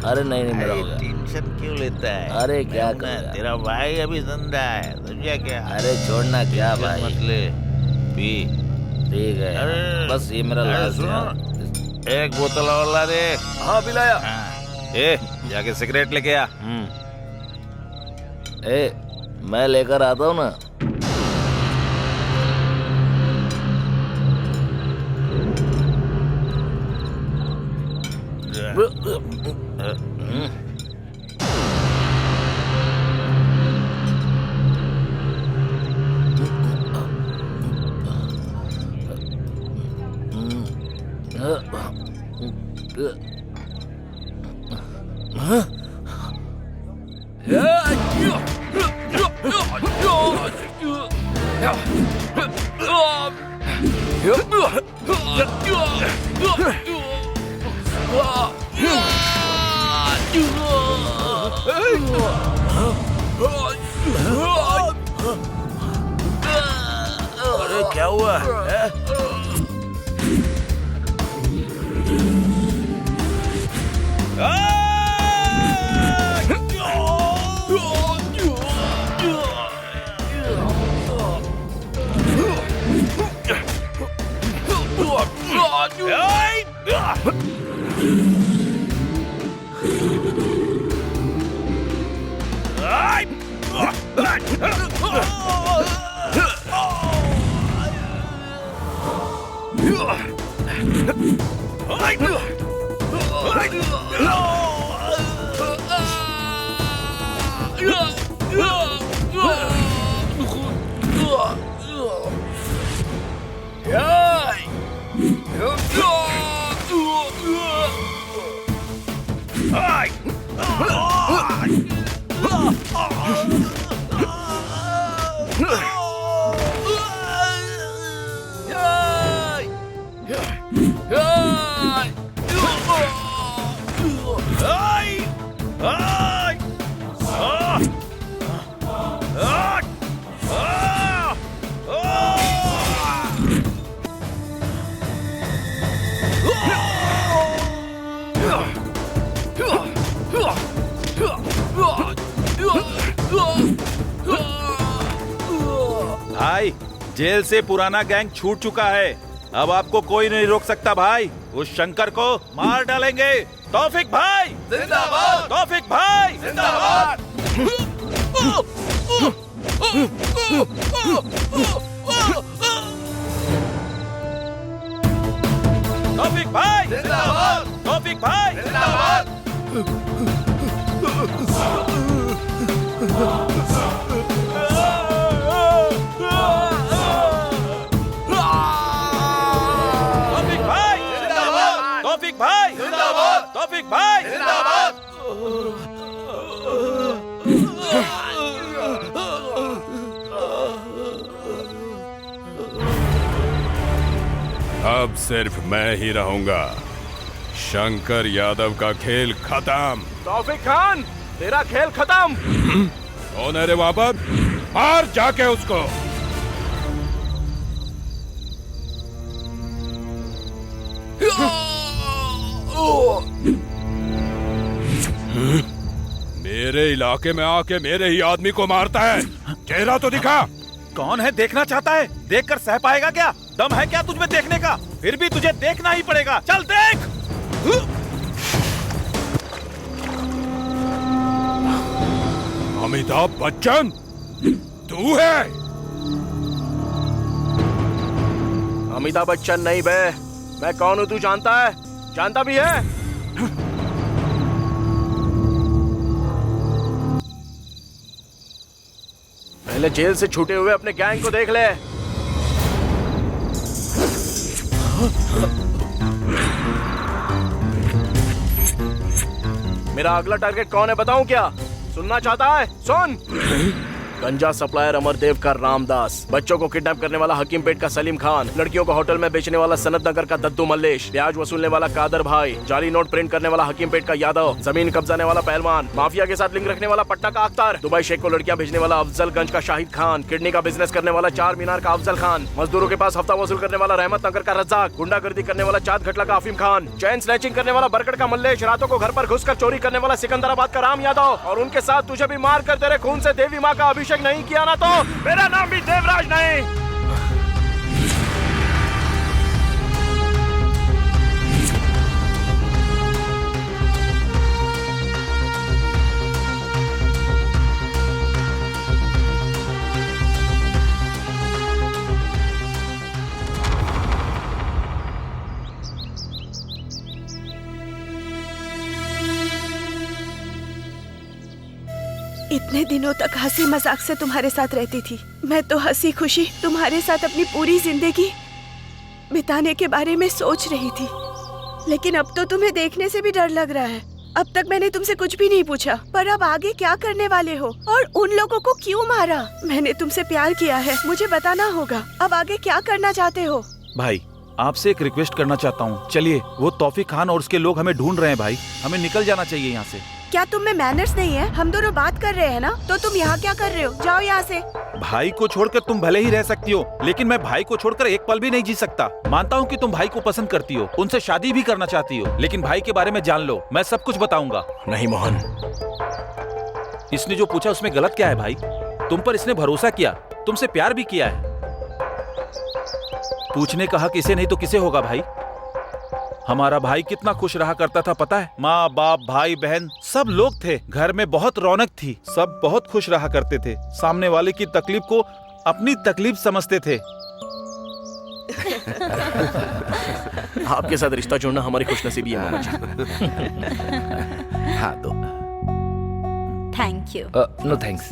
अरे नहीं मेरा हो गया। टेंशन क्यों लेता है? अरे क्या कर, तेरा भाई अभी जिंदा है, समझा क्या? अरे छोड़ना क्या भाई, मत ले, पी। ठीक है, बस ये मेरा लास्ट है। एक बोतल और ला दे। हाँ पिलाया। ए, जाके सिगरेट लेके आ। ए, मैं लेकर आता हूँ ना। Yeah. अरे क्या हुआ है? भाई, जेल से पुराना गैंग छूट चुका है। अब आपको कोई नहीं रोक सकता भाई। उस शंकर को मार डालेंगे। तौफिक भाई जिंदाबाद! तौफिक भाई जिंदाबाद! तौफिक भाई जिंदाबाद! तौफिक भाई जिंदाबाद! तौफिक भाई जिंदाबाद! तौफिक भाई जिंदाबाद! अब सिर्फ मैं ही रहूंगा। शंकर यादव का खेल खत्म। तौफिक खान, तेरा खेल खत्म। कौन है रे वहां पर? मार जाके उसको। मेरे इलाके में आके मेरे ही आदमी को मारता है। चेहरा तो दिखा। कौन है देखना चाहता है? देखकर सह पाएगा क्या? दम है क्या तुझमें देखने का? फिर भी तुझे देखना ही पड़ेगा। चल देख। अमिताभ बच्चन, तू है? अमिताभ बच्चन नहीं बे, मैं कौन हूँ तू जानता है? जानता भी है? पहले जेल से छूटे हुए अपने गैंग को देख ले। मेरा अगला टारगेट कौन है बताऊं क्या? सुनना चाहता है? सुन। गंजा सप्लायर अमरदेव का रामदास, बच्चों को किडनैप करने वाला हकीमपेट का सलीम खान, लड़कियों को होटल में बेचने वाला सनत नगर का दद्दू मल्लेश, ब्याज वसूलने वाला कादर भाई, जाली नोट प्रिंट करने वाला हकीमपेट का यादव, जमीन कब्जाने वाला पहलवान, माफिया के साथ लिंक रखने वाला पटना का अख्तर, दुबई शेख को लड़कियां भेजने वाला अफजलगंज का शाहिद खान, किडनी का बिजनेस करने वाला चार मीनार का अफजल खान, मजदूरों के पास हफ्ता वसूल करने वाला रहमत नगर का रज्जाक, गुंडागर्दी करने वाला चाँद घटला का अफीम खान, चैन स्नैचिंग करने वाला बरकट का मल्लेश, रातों को घर पर घुसकर चोरी करने वाला सिकंदराबाद का राम यादव, और उनके साथ तुझे भी मार कर तेरे खून से देवी माँ का अभिषेक नहीं किया ना तो मेरा नाम भी देवराज नहीं। इतने दिनों तक हंसी मजाक से तुम्हारे साथ रहती थी। मैं तो हंसी खुशी तुम्हारे साथ अपनी पूरी जिंदगी बिताने के बारे में सोच रही थी, लेकिन अब तो तुम्हें देखने से भी डर लग रहा है। अब तक मैंने तुमसे कुछ भी नहीं पूछा, पर अब आगे क्या करने वाले हो और उन लोगों को क्यों मारा? मैंने तुमसे प्यार किया है, मुझे बताना होगा। अब आगे क्या करना चाहते हो? भाई आपसे एक रिक्वेस्ट करना चाहता हूँ, चलिए। वो तौफीक खान और उसके लोग हमें ढूंढ रहे हैं भाई, हमें निकल जाना चाहिए यहाँ से। क्या तुम में मैनर्स नहीं है? हम दोनों बात कर रहे हैं ना, तो तुम यहाँ क्या कर रहे हो? जाओ यहाँ से। भाई को छोड़कर तुम भले ही रह सकती हो, लेकिन मैं भाई को छोड़कर एक पल भी नहीं जी सकता। मानता हूँ कि तुम भाई को पसंद करती हो, उनसे शादी भी करना चाहती हो, लेकिन भाई के बारे में जान लो, मैं सब कुछ बताऊंगा। नहीं मोहन, इसने जो पूछा उसमें गलत क्या है भाई? तुम पर इसने भरोसा किया, तुमसे प्यार भी किया है। पूछने का हक इसे नहीं तो किसे होगा भाई? हमारा भाई कितना खुश रहा करता था पता है? माँ बाप भाई बहन सब लोग थे, घर में बहुत रौनक थी, सब बहुत खुश रहा करते थे, सामने वाले की तकलीफ को अपनी तकलीफ समझते थे। आपके साथ रिश्ता जोड़ना हमारी खुशनसीबी है मोहन जी। हाँ दो। Thank you. No thanks.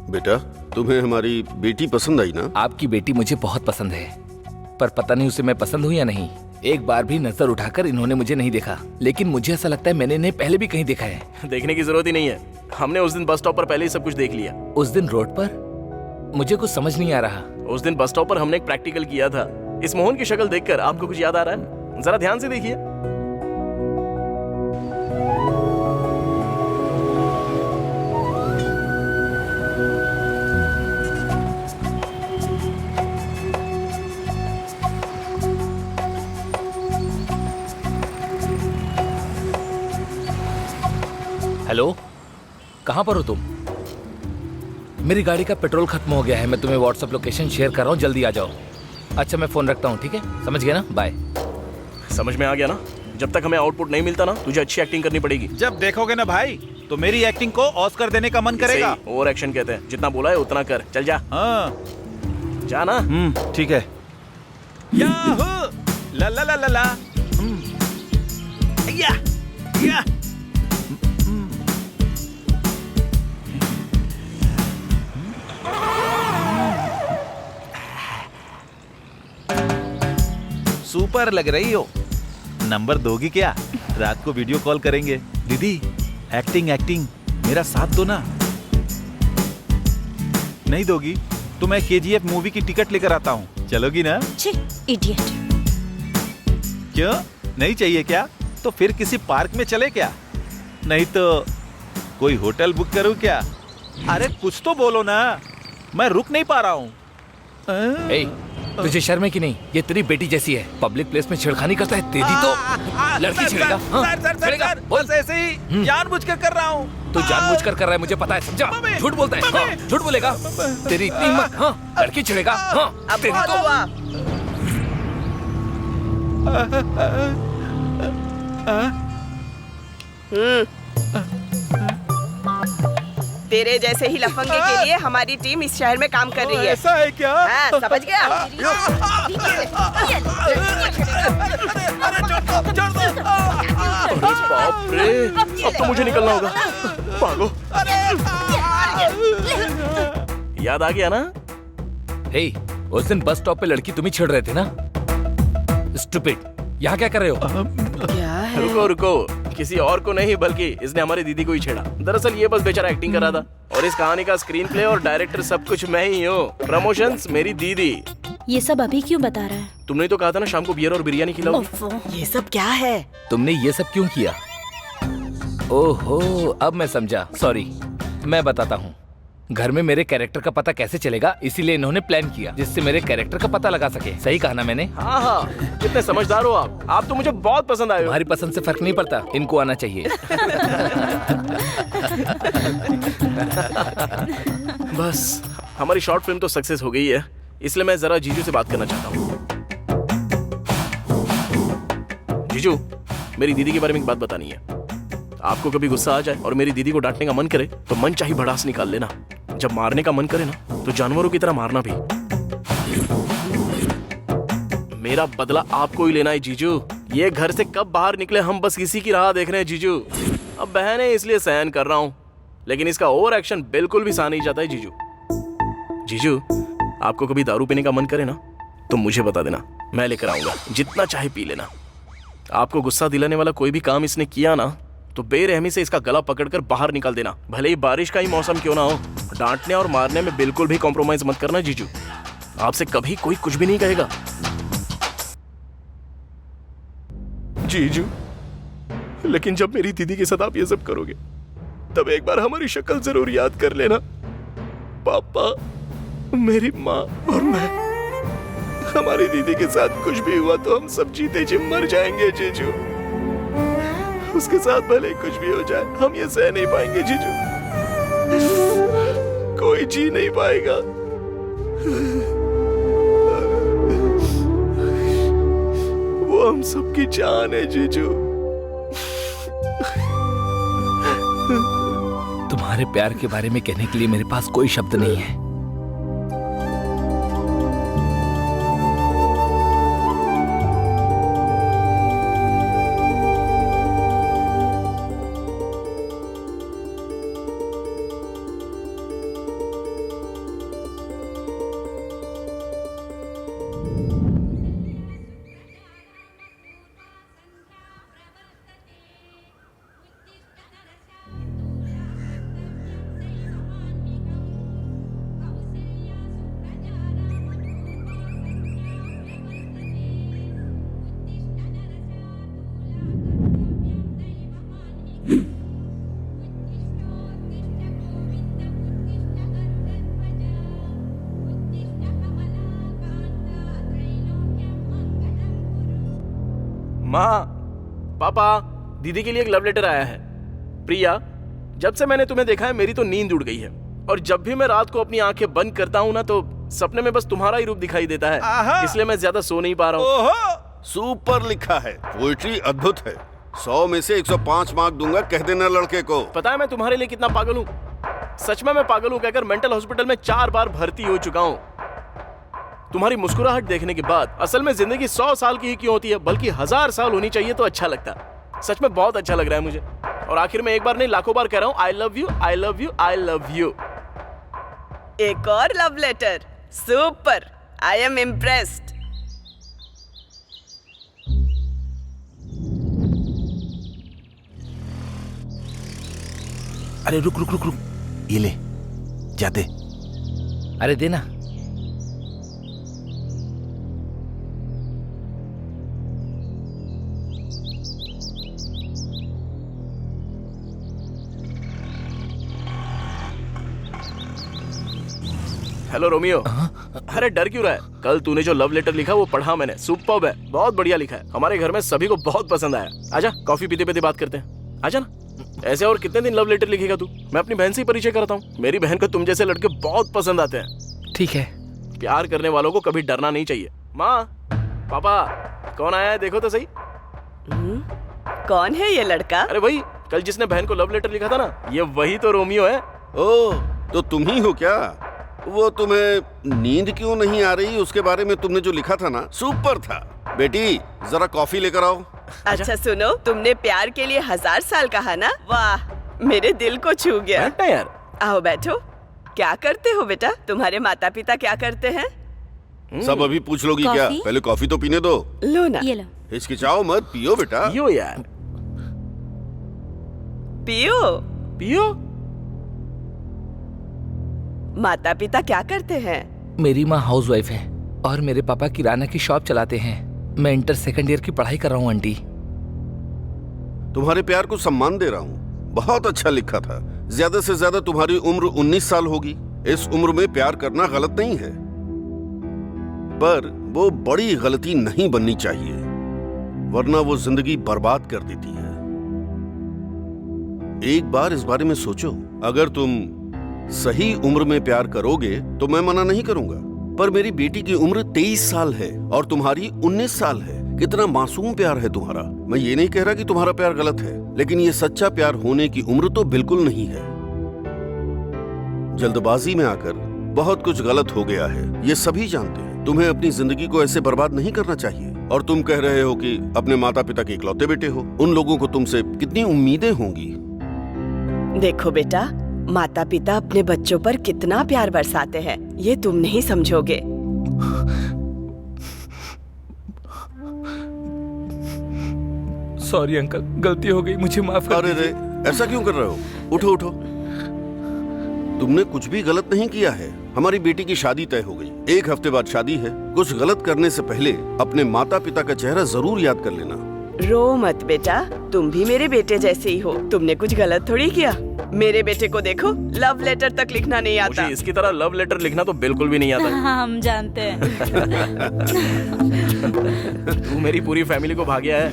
बेटा, तुम्हें हमारी बेटी पसंद आई ना? आपकी बेटी मुझे बहुत पसंद है, पर पता नहीं उसे मैं पसंद हूँ या नहीं। एक बार भी नजर उठाकर इन्होंने मुझे नहीं देखा, लेकिन मुझे ऐसा लगता है मैंने इन्हें पहले भी कहीं देखा है। देखने की जरूरत ही नहीं है, हमने उस दिन बस स्टॉप पर पहले ही सब कुछ देख लिया। उस दिन रोड पर मुझे कुछ समझ नहीं आ रहा। उस दिन बस स्टॉप पर हमने एक प्रैक्टिकल किया था। इस मोहन की शक्ल देखकर आपको कुछ याद आ रहा है? जरा ध्यान से देखिए। हेलो, कहाँ पर हो तुम? मेरी गाड़ी का पेट्रोल खत्म हो गया है, मैं तुम्हें व्हाट्सएप लोकेशन शेयर कर रहा हूँ, जल्दी आ जाओ। अच्छा मैं फोन रखता हूँ, ठीक है? समझ गया ना? बाय। समझ में आ गया ना? जब तक हमें आउटपुट नहीं मिलता ना, तुझे अच्छी एक्टिंग करनी पड़ेगी। जब देखोगे ना भाई, तो मेरी एक्टिंग को ऑस्कर देने का मन करेगा। ओवर एक्शन कहते हैं, जितना बोला है उतना कर। चल जा। हाँ जा ना। ठीक है। याहू ला ला ला ला ला। या या। सुपर लग रही हो। नंबर दोगी क्या? रात को वीडियो कॉल करेंगे। दीदी एक्टिंग एक्टिंग मेरा साथ दो ना। नहीं दोगी तो मैं KGF मूवी की टिकट लेकर आता हूँ, चलोगी ना? इडियट। क्यों नहीं चाहिए क्या? तो फिर किसी पार्क में चले क्या? नहीं तो कोई होटल बुक करूँ क्या? अरे कुछ तो बोलो ना, मैं रुक नहीं पा रहा हूँ। तुझे शर्म है कि नहीं? ये तेरी बेटी जैसी है, पब्लिक प्लेस में छेड़खानी करता है। तेरी तो लड़की छेड़ेगा। सर, बस ऐसे ही जानबूझकर कर रहा हूँ। तू जानबूझकर कर रहा है, मुझे पता है, समझा? झूठ बोलता है। हाँ, झूठ बोलेगा। तेरी इतनी हिम्मत? हाँ, लड़की छेड़ेगा। हाँ, तेरी तो तेरे जैसे ही लफंगे के लिए हमारी टीम इस शहर में काम कर रही है। ऐसा है क्या? हाँ, समझ गया? बाप रे, अब तो मुझे निकलना होगा। भागो। याद आ गया ना? हे, उस दिन बस स्टॉप पे लड़की तुम ही छेड़ रहे थे ना? स्टूपिड, यहाँ क्या कर रहे हो? क्या है? रुको रुको, किसी और को नहीं बल्कि इसने हमारी दीदी को ही छेड़ा। दरअसल ये बस बेचारा एक्टिंग कर रहा था, और इस कहानी का स्क्रीन प्ले और डायरेक्टर सब कुछ मैं ही हूँ। प्रमोशंस मेरी दीदी। ये सब अभी क्यों बता रहा है? तुमने तो कहा था ना शाम को बियर और बिरयानी खिलाओगी। ये सब क्या है? तुमने ये सब क्यों किया? ओहो, अब मैं समझा। सॉरी, मैं बताता हूँ। घर में मेरे कैरेक्टर का पता कैसे चलेगा, इसीलिए इन्होंने प्लान किया जिससे मेरे कैरेक्टर का पता लगा सके। सही कहा ना मैंने? हाँ हाँ, कितने समझदार हो आप तो मुझे बहुत पसंद आए हो। तुम्हारी पसंद से फर्क नहीं पड़ता, इनको आना चाहिए। बस हमारी शॉर्ट फिल्म तो सक्सेस हो गई है, इसलिए मैं जरा जीजू से बात करना चाहता हूँ। जीजू, मेरी दीदी के बारे में एक बात बतानी है। आपको कभी गुस्सा आ जाए और मेरी दीदी को डांटने का मन करे तो मन चाही भड़ास निकाल लेना। जब मारने का मन करे ना तो जानवरों की तरह मारना भी। मेरा बदला आपको ही लेना है जीजू। ये घर से कब बाहर निकले हम बस इसी की राह देख रहे हैं जीजू। अब बहन है इसलिए सहन कर रहा हूँ, लेकिन इसका ओवर एक्शन बिल्कुल भी सहा नहीं जाता है जीजू। जीजू, आपको कभी दारू पीने का मन करे ना तो मुझे बता देना, मैं लेकर आऊंगा, जितना चाहे पी लेना। आपको गुस्सा दिलाने वाला कोई भी काम इसने किया ना तो बेरहमी से इसका गला पकड़कर बाहर निकाल देना, भले ही बारिश का ही मौसम क्यों ना हो। डांटने और मारने में बिल्कुल भी कॉम्प्रोमाइज मत करना जीजू, आपसे कभी कोई कुछ भी नहीं कहेगा। जीजू, लेकिन जब मेरी दीदी के साथ आप ये सब करोगे तब एक बार हमारी शक्ल जरूर याद कर लेना। पापा, मेरी माँ और मैं, हमारी दीदी के साथ कुछ भी हुआ तो हम सब जीते जी मर जाएंगे जीजू। उसके साथ भले कुछ भी हो जाए हम ये सह नहीं पाएंगे जीजू, कोई जी नहीं पाएगा। वो हम सबकी जान है जीजू। तुम्हारे प्यार के बारे में कहने के लिए मेरे पास कोई शब्द नहीं है। माँ, पापा, दीदी के लिए एक लव लेटर आया है। प्रिया, जब से मैंने तुम्हें देखा है मेरी तो नींद उड़ गई है, और जब भी मैं रात को अपनी आंखें बंद करता हूँ ना तो सपने में बस तुम्हारा ही रूप दिखाई देता है, इसलिए मैं ज्यादा सो नहीं पा रहा हूँ। सुपर लिखा है, पोइट्री अद्भुत है। 100 में से 105 मार्क दूंगा, कह देना लड़के को। पता है मैं तुम्हारे लिए कितना पागल हूँ? सच में मैं पागल हूँ कहकर मेंटल हॉस्पिटल में 4 बार भर्ती हो चुका हूँ। तुम्हारी मुस्कुराहट देखने के बाद असल में जिंदगी 100 साल की ही क्यों होती है, बल्कि 1000 साल होनी चाहिए तो अच्छा लगता। सच में बहुत अच्छा लग रहा है मुझे, और आखिर में एक बार नहीं लाखों बार कह रहा हूँ I love you, I love you, I love you. एक और love letter, super, I am impressed. अरे रुक रुक रुक रुक, ये ले, जा दे। अरे देना। Hello Romeo. अरे डर क्यों रहा है? कल तूने जो लव लेटर लिखा वो पढ़ा मैंने, सुपर्ब है, बहुत बढ़िया लिखा है। हमारे घर में सभी को बहुत पसंद आया। आजा कॉफी पीते पीते बात करते हैं, आजा ना। ऐसे और कितने दिन लव लेटर लिखेगा तू? मैं अपनी बहन से ही परिचय कराता हूँ। मेरी बहन को तुम जैसे लड़के बहुत पसंद आते हैं। ठीक है। प्यार करने वालों को कभी डरना नहीं चाहिए। माँ, पापा, कौन आया है देखो तो सही। कौन है ये लड़का? अरे वही कल जिसने बहन को लव लेटर लिखा था ना, ये वही तो रोमियो है। ओ, तो तुम ही हो क्या? वो तुम्हें नींद क्यों नहीं आ रही उसके बारे में तुमने जो लिखा था ना, सुपर था। बेटी जरा कॉफी लेकर आओ। अच्छा सुनो, तुमने प्यार के लिए 1000 साल कहा ना, वाह, मेरे दिल को छू गया। यार आओ बैठो। क्या करते हो बेटा? तुम्हारे माता पिता क्या करते हैं? सब अभी पूछ लोगी क्या? कॉफी? पहले कॉफी तो पीने दो। लो ना। ये लो। हिचकिचाओ मत, पियो बेटा। पियो यार, पियो। पियो। माता पिता क्या करते हैं? मेरी माँ हाउसवाइफ है और मेरे पापा किराना की शॉप चलाते हैं। मैं इंटर सेकंड ईयर की पढ़ाई कर रहा हूँ आंटी। तुम्हारे प्यार को सम्मान दे रहा हूँ, बहुत अच्छा लिखा था। ज्यादा से ज्यादा तुम्हारी उम्र 19 साल होगी। इस उम्र में प्यार करना गलत नहीं है, पर वो बड़ी गलती नहीं बननी चाहिए, वरना वो जिंदगी बर्बाद कर देती है। एक बार इस बारे में सोचो, अगर तुम सही उम्र में प्यार करोगे तो मैं मना नहीं करूंगा, पर मेरी बेटी की उम्र 23 साल है और तुम्हारी 19 साल है। कितना मासूम प्यार है तुम्हारा। मैं ये नहीं कह रहा कि तुम्हारा प्यार गलत है, लेकिन ये सच्चा प्यार होने की उम्र तो बिल्कुल नहीं है। जल्दबाजी में आकर बहुत कुछ गलत हो गया है, ये सभी जानते हैं। तुम्हें अपनी जिंदगी को ऐसे बर्बाद नहीं करना चाहिए। और तुम कह रहे हो कि अपने माता पिता के इकलौते बेटे हो, उन लोगों को तुमसे कितनी उम्मीदें होंगी। देखो बेटा, माता पिता अपने बच्चों पर कितना प्यार बरसाते हैं, ये तुम नहीं समझोगे। सॉरी अंकल, गलती हो गई, मुझे माफ कर अरे दीजिए। रे, ऐसा क्यों कर रहे हो? उठो उठो। तुमने कुछ भी गलत नहीं किया है। हमारी बेटी की शादी तय हो गई, 1 हफ्ते बाद शादी है। कुछ गलत करने से पहले अपने माता पिता का चेहरा जरूर याद कर लेना। रो मत बेटा, तुम भी मेरे बेटे जैसे ही हो। तुमने कुछ गलत थोड़ी किया। मेरे बेटे को देखो, लव लेटर तक लिखना नहीं आता। मुझे इसकी तरह लव लेटर लिखना तो बिल्कुल भी नहीं आता। हाँ, हम जानते हैं। तू मेरी पूरी फैमिली को भाग्या है।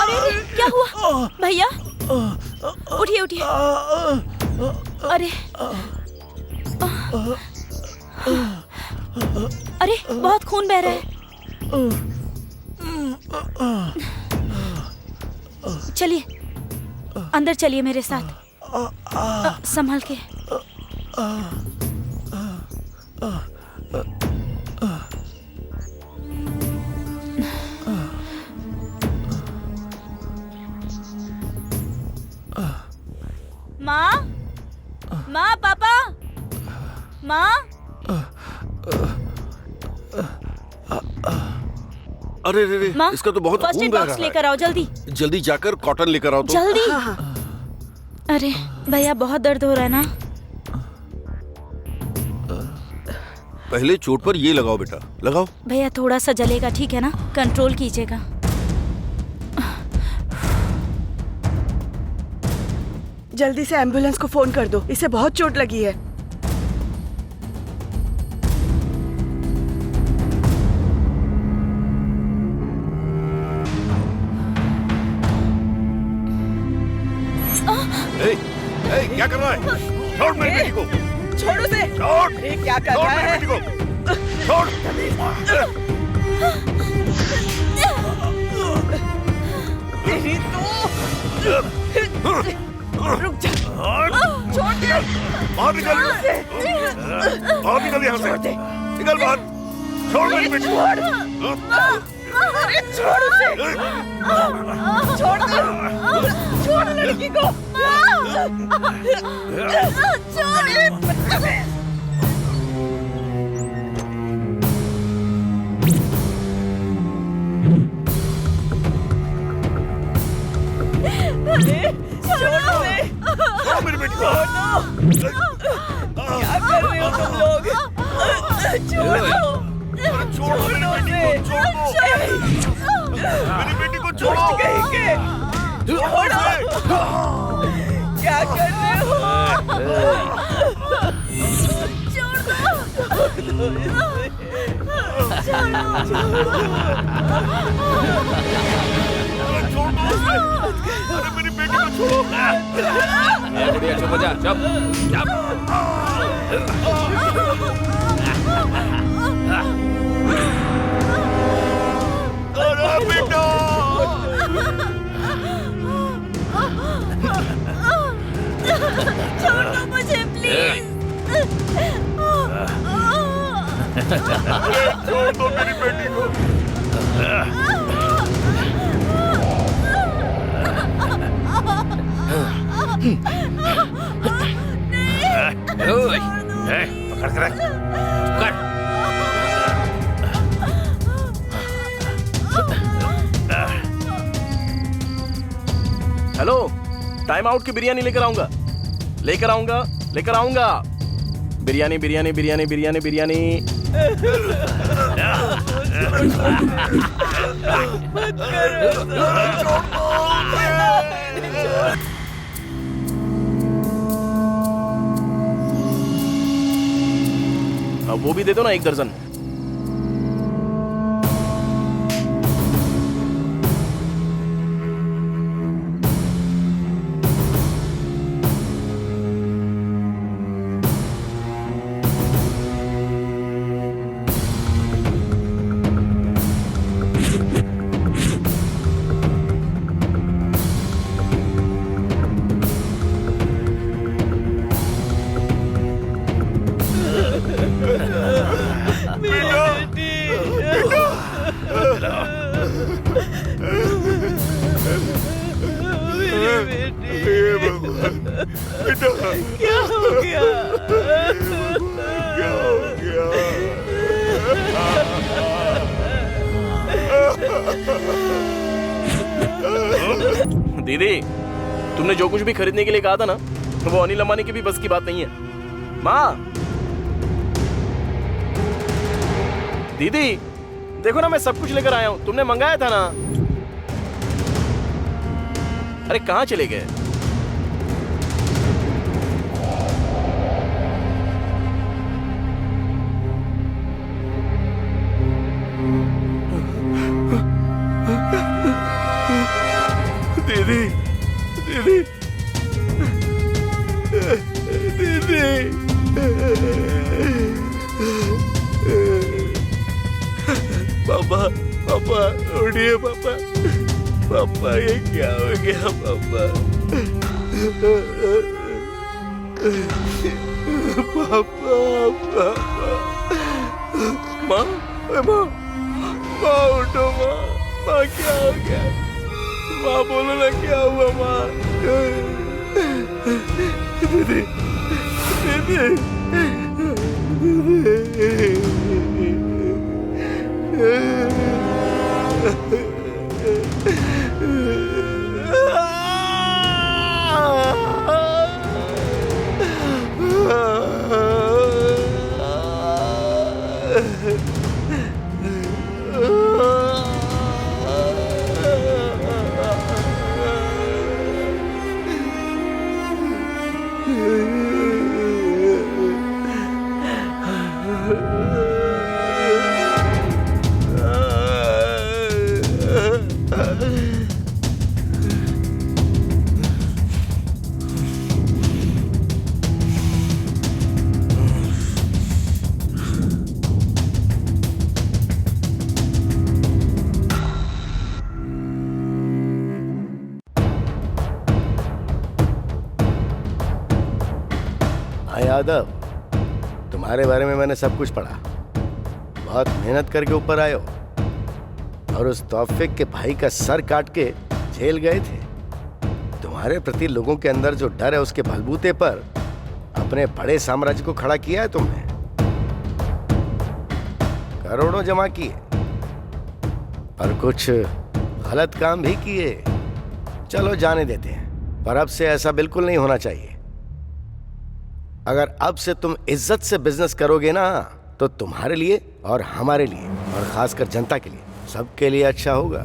अरे क्या हुआ भैया? उठिए उठिए। अरे अरे बहुत खून बह रहा है। चलिए अंदर चलिए मेरे साथ, संभल के। माँ, माँ, पापा, माँ। अरे रे रे, माँ, इसका तो बहुत फर्स्ट खून एड बह बॉक्स रहा लेकर आओ जल्दी। है। जल्दी जाकर कॉटन लेकर आओ तो। जल्दी। अरे भैया बहुत दर्द हो रहा है ना? पहले चोट पर ये लगाओ बेटा, लगाओ। भैया थोड़ा सा जलेगा, ठीक है ना? कंट्रोल कीजिएगा। जल्दी से एम्बुलेंस को फोन कर दो, इसे बहुत चोट लगी है। क्या कर रहा है? छोड़ मेरी बेटी को। छोड़ो से। छोड़। अरे क्या कर रहा है? मेरी बेटी को। छोड़। तेरी तो। रुक जा। छोड़ दे। बाहर निकल। बाहर निकल यहाँ से। निकल बाहर। छोड़ मेरी बेटी को। अरे छोड़ उसे। छोड़ दे। छोड़ लड़की को। छोड़ मेरी बेटी को। क्या कर रहे हो तुम लोग? छोड़ो। छोड़ो मेरी बेटी को छोड़ो। छोड़ो। क्या कर रहे हो? अरे मेरी बेटी को छोड़ो। बढ़िया, चुप हो जा, चुप, चुप। अरे बेटा। छोड़ दो मुझे प्लीज। छोड़ दो मेरी बेटी को। पकड़ कर रख। पकड़। हेलो, टाइम आउट की बिरयानी लेकर आऊंगा, लेकर आऊंगा, लेकर आऊंगा। बिरयानी बिरयानी बिरयानी बिरयानी बिरयानी। अब वो भी दे दो ना, 1 दर्जन। क्या हो गया? दीदी, तुमने जो कुछ भी खरीदने के लिए कहा था ना, वो अनिल अंबानी की भी बस की बात नहीं है। माँ, दीदी देखो ना, मैं सब कुछ लेकर आया हूँ, तुमने मंगाया था ना। अरे कहाँ चले गए? दीदी दीदी दीदी पापा पापा उठिए पापा। पापा ये क्या हो गया पापा? पापा पापा माँ माँ माँ उठो माँ। माँ क्या हो गया? माँ बोलो ना क्या हुआ माँ? दीदी यादव, तुम्हारे बारे में मैंने सब कुछ पढ़ा। बहुत मेहनत करके ऊपर आए हो और उस तौफीक के भाई का सर काट के जेल गए थे। तुम्हारे प्रति लोगों के अंदर जो डर है उसके बलबूते पर अपने बड़े साम्राज्य को खड़ा किया है तुमने। करोड़ों जमा किए पर कुछ गलत काम भी किए। चलो जाने देते हैं, पर अब से ऐसा बिल्कुल नहीं होना चाहिए। अगर अब से तुम इज्जत से बिजनेस करोगे ना तो तुम्हारे लिए और हमारे लिए और खासकर जनता के लिए, सबके लिए अच्छा होगा।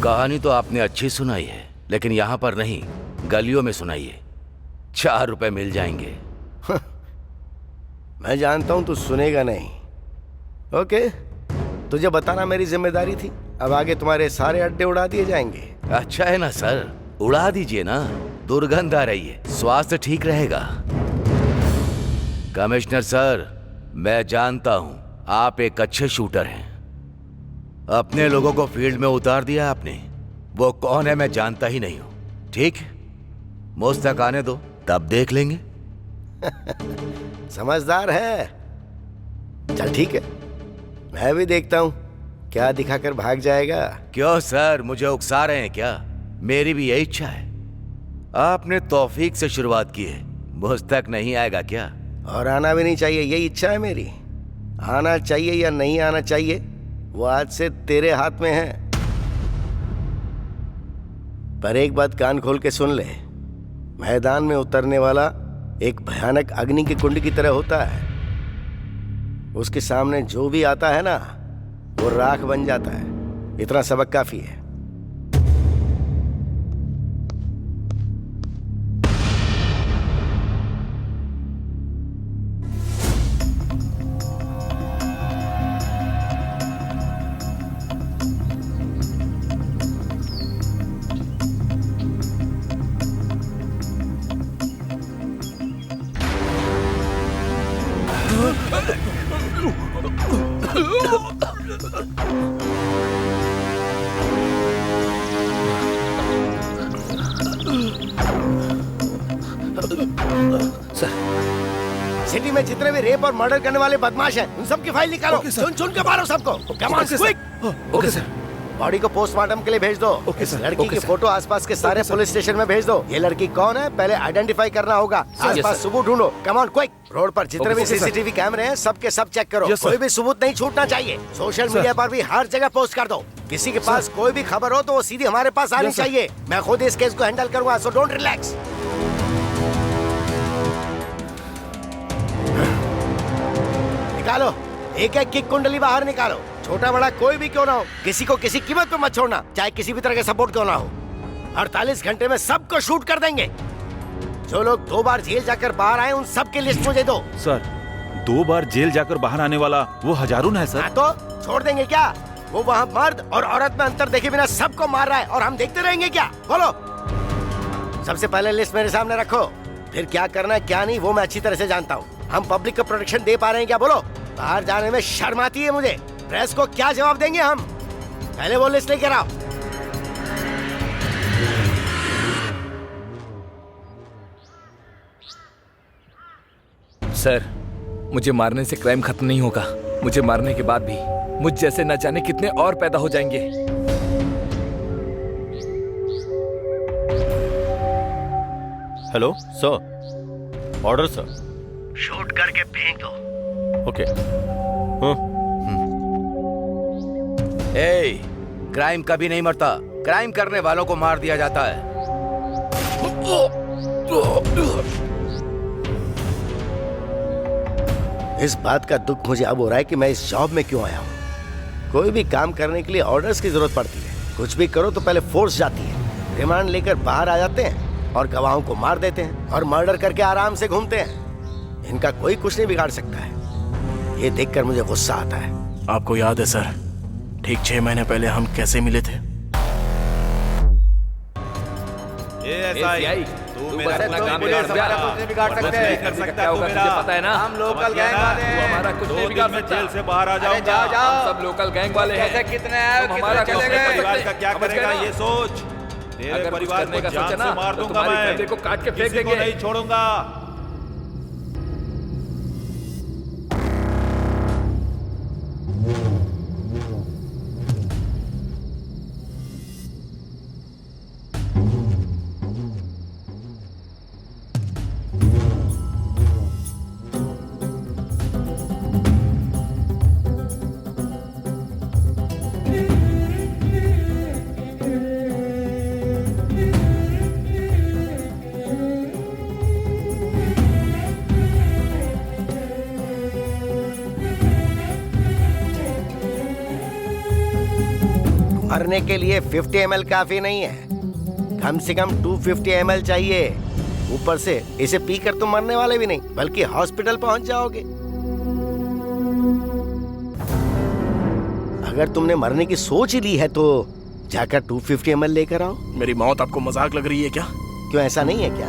कहानी तो आपने अच्छी सुनाई है, लेकिन यहाँ पर नहीं, गलियों में सुनाइए। 4 रुपए मिल जाएंगे। मैं जानता हूं तू सुनेगा नहीं। ओके, तुझे बताना मेरी जिम्मेदारी थी। अब आगे तुम्हारे सारे अड्डे उड़ा दिए जाएंगे। अच्छा है ना सर, उड़ा दीजिए ना, दुर्गंध आ रही है, स्वास्थ्य ठीक रहेगा। कमिश्नर सर, मैं जानता हूं आप एक अच्छे शूटर हैं। अपने लोगों को फील्ड में उतार दिया आपने। वो कौन है मैं जानता ही नहीं हूं। ठीक, मुझ तक आने दो, तब देख लेंगे। समझदार है। चल ठीक है, मैं भी देखता हूं क्या दिखाकर भाग जाएगा। क्यों सर, मुझे उकसा रहे हैं क्या? मेरी भी यही इच्छा है। आपने तौफीक से शुरुआत की है, मुझ तक नहीं आएगा क्या? और आना भी नहीं चाहिए, यही इच्छा है मेरी। आना चाहिए या नहीं आना चाहिए वो आज से तेरे हाथ में है। पर एक बात कान खोल के सुन ले, मैदान में उतरने वाला एक भयानक अग्नि के कुंड की तरह होता है। उसके सामने जो भी आता है ना वो राख बन जाता है। इतना सबक काफी है। सिटी में जितने भी रेप और मर्डर करने वाले बदमाश हैं, उन सबकी फाइल निकालो। चुन चुन के मारो सबको। Come on quick. Okay sir. Body को पोस्टमार्टम के लिए भेज दो। इस लड़की की फोटो आसपास के सारे पुलिस स्टेशन में भेज दो। ये लड़की कौन है पहले आइडेंटिफाई करना होगा। आसपास सबूत ढूंढो। Come on quick. रोड पर जितने भी सीसीटीवी कैमरे हैं सबके सब चेक करो। कोई भी सबूत नहीं छूटना चाहिए। सोशल मीडिया पर भी हर जगह पोस्ट कर दो। किसी के पास कोई भी खबर हो तो वो सीधी हमारे पास आनी चाहिए। मैं खुद इस केस को हैंडल करूंगा, सो डोंट रिलैक्स। निकालो, एक एक की कुंडली बाहर निकालो, छोटा बड़ा कोई भी क्यों ना हो, किसी को किसी कीमत पे मत छोड़ना, चाहे किसी भी तरह का सपोर्ट क्यों ना हो। 48 घंटे में सबको शूट कर देंगे। जो लोग 2 बार जेल जाकर बाहर आए उन सब की लिस्ट मुझे दो। सर 2 बार जेल जाकर बाहर आने वाला वो हजारून है सर। हाँ तो छोड़ देंगे क्या? वो वहाँ मर्द और औरत में अंतर देखे बिना सबको मार रहा है और हम देखते रहेंगे क्या? बोलो। सबसे पहले लिस्ट मेरे सामने रखो, फिर क्या करना है क्या नहीं वो मैं अच्छी तरह से जानता हूँ। हम पब्लिक को प्रोटेक्शन दे पा रहे हैं क्या? बोलो। बाहर जाने में शर्म आती है मुझे। प्रेस को क्या जवाब देंगे हम? पहले वो लिस्ट लेकर आओ। सर, मुझे मारने से क्राइम खत्म नहीं होगा। मुझे मारने के बाद भी मुझ जैसे न जाने कितने और पैदा हो जाएंगे। Hello sir, order sir. Shoot करके फेंक दो। ओके। ए, क्राइम कभी नहीं मरता, क्राइम करने वालों को मार दिया जाता है। इस बात का दुख मुझे अब हो रहा है कि मैं इस जॉब में क्यों आया हूँ। कोई भी काम करने के लिए ऑर्डर्स की जरूरत पड़ती है। कुछ भी करो तो पहले फोर्स जाती है, रिमांड लेकर बाहर आ जाते हैं और गवाहों को मार देते हैं और मर्डर करके आराम से घूमते हैं। इनका कोई कुछ नहीं बिगाड़ सकता है। ये देखकर मुझे गुस्सा आता है। आपको याद है सर, ठीक 6 महीने पहले हम कैसे मिले थे? तू मेरा अपना काम बिगाड़ सकते हैं। क्या होगा तुझे पता है ना? हम लोकल गैंग वाले हैं। हमारा कुछ नहीं बिगाड़ सकता। जेल से बाहर आ जाओ। जाओ जाओ। सब लोकल गैंग वाले हैं। कैसे कितने आए, हमारा कितने चले गए? परिवार का क्या करेगा ये सोच। तेरे अगर कुछ परिवार करने को का जान सोचा से ना, मार तो दूंगा तुम्हारी मैं। फैमिली को काट के फेंक किसी को देंगे। नहीं छोड़ूंगा। मरने के लिए 50 ml काफी नहीं है, कम से कम 250 ml चाहिए। ऊपर से इसे पीकर तुम मरने वाले भी नहीं बल्कि हॉस्पिटल पहुंच जाओगे। अगर तुमने मरने की सोच ही ली है तो जाकर 250 ml लेकर आओ। मेरी मौत आपको मजाक लग रही है क्या? क्यों, ऐसा नहीं है क्या?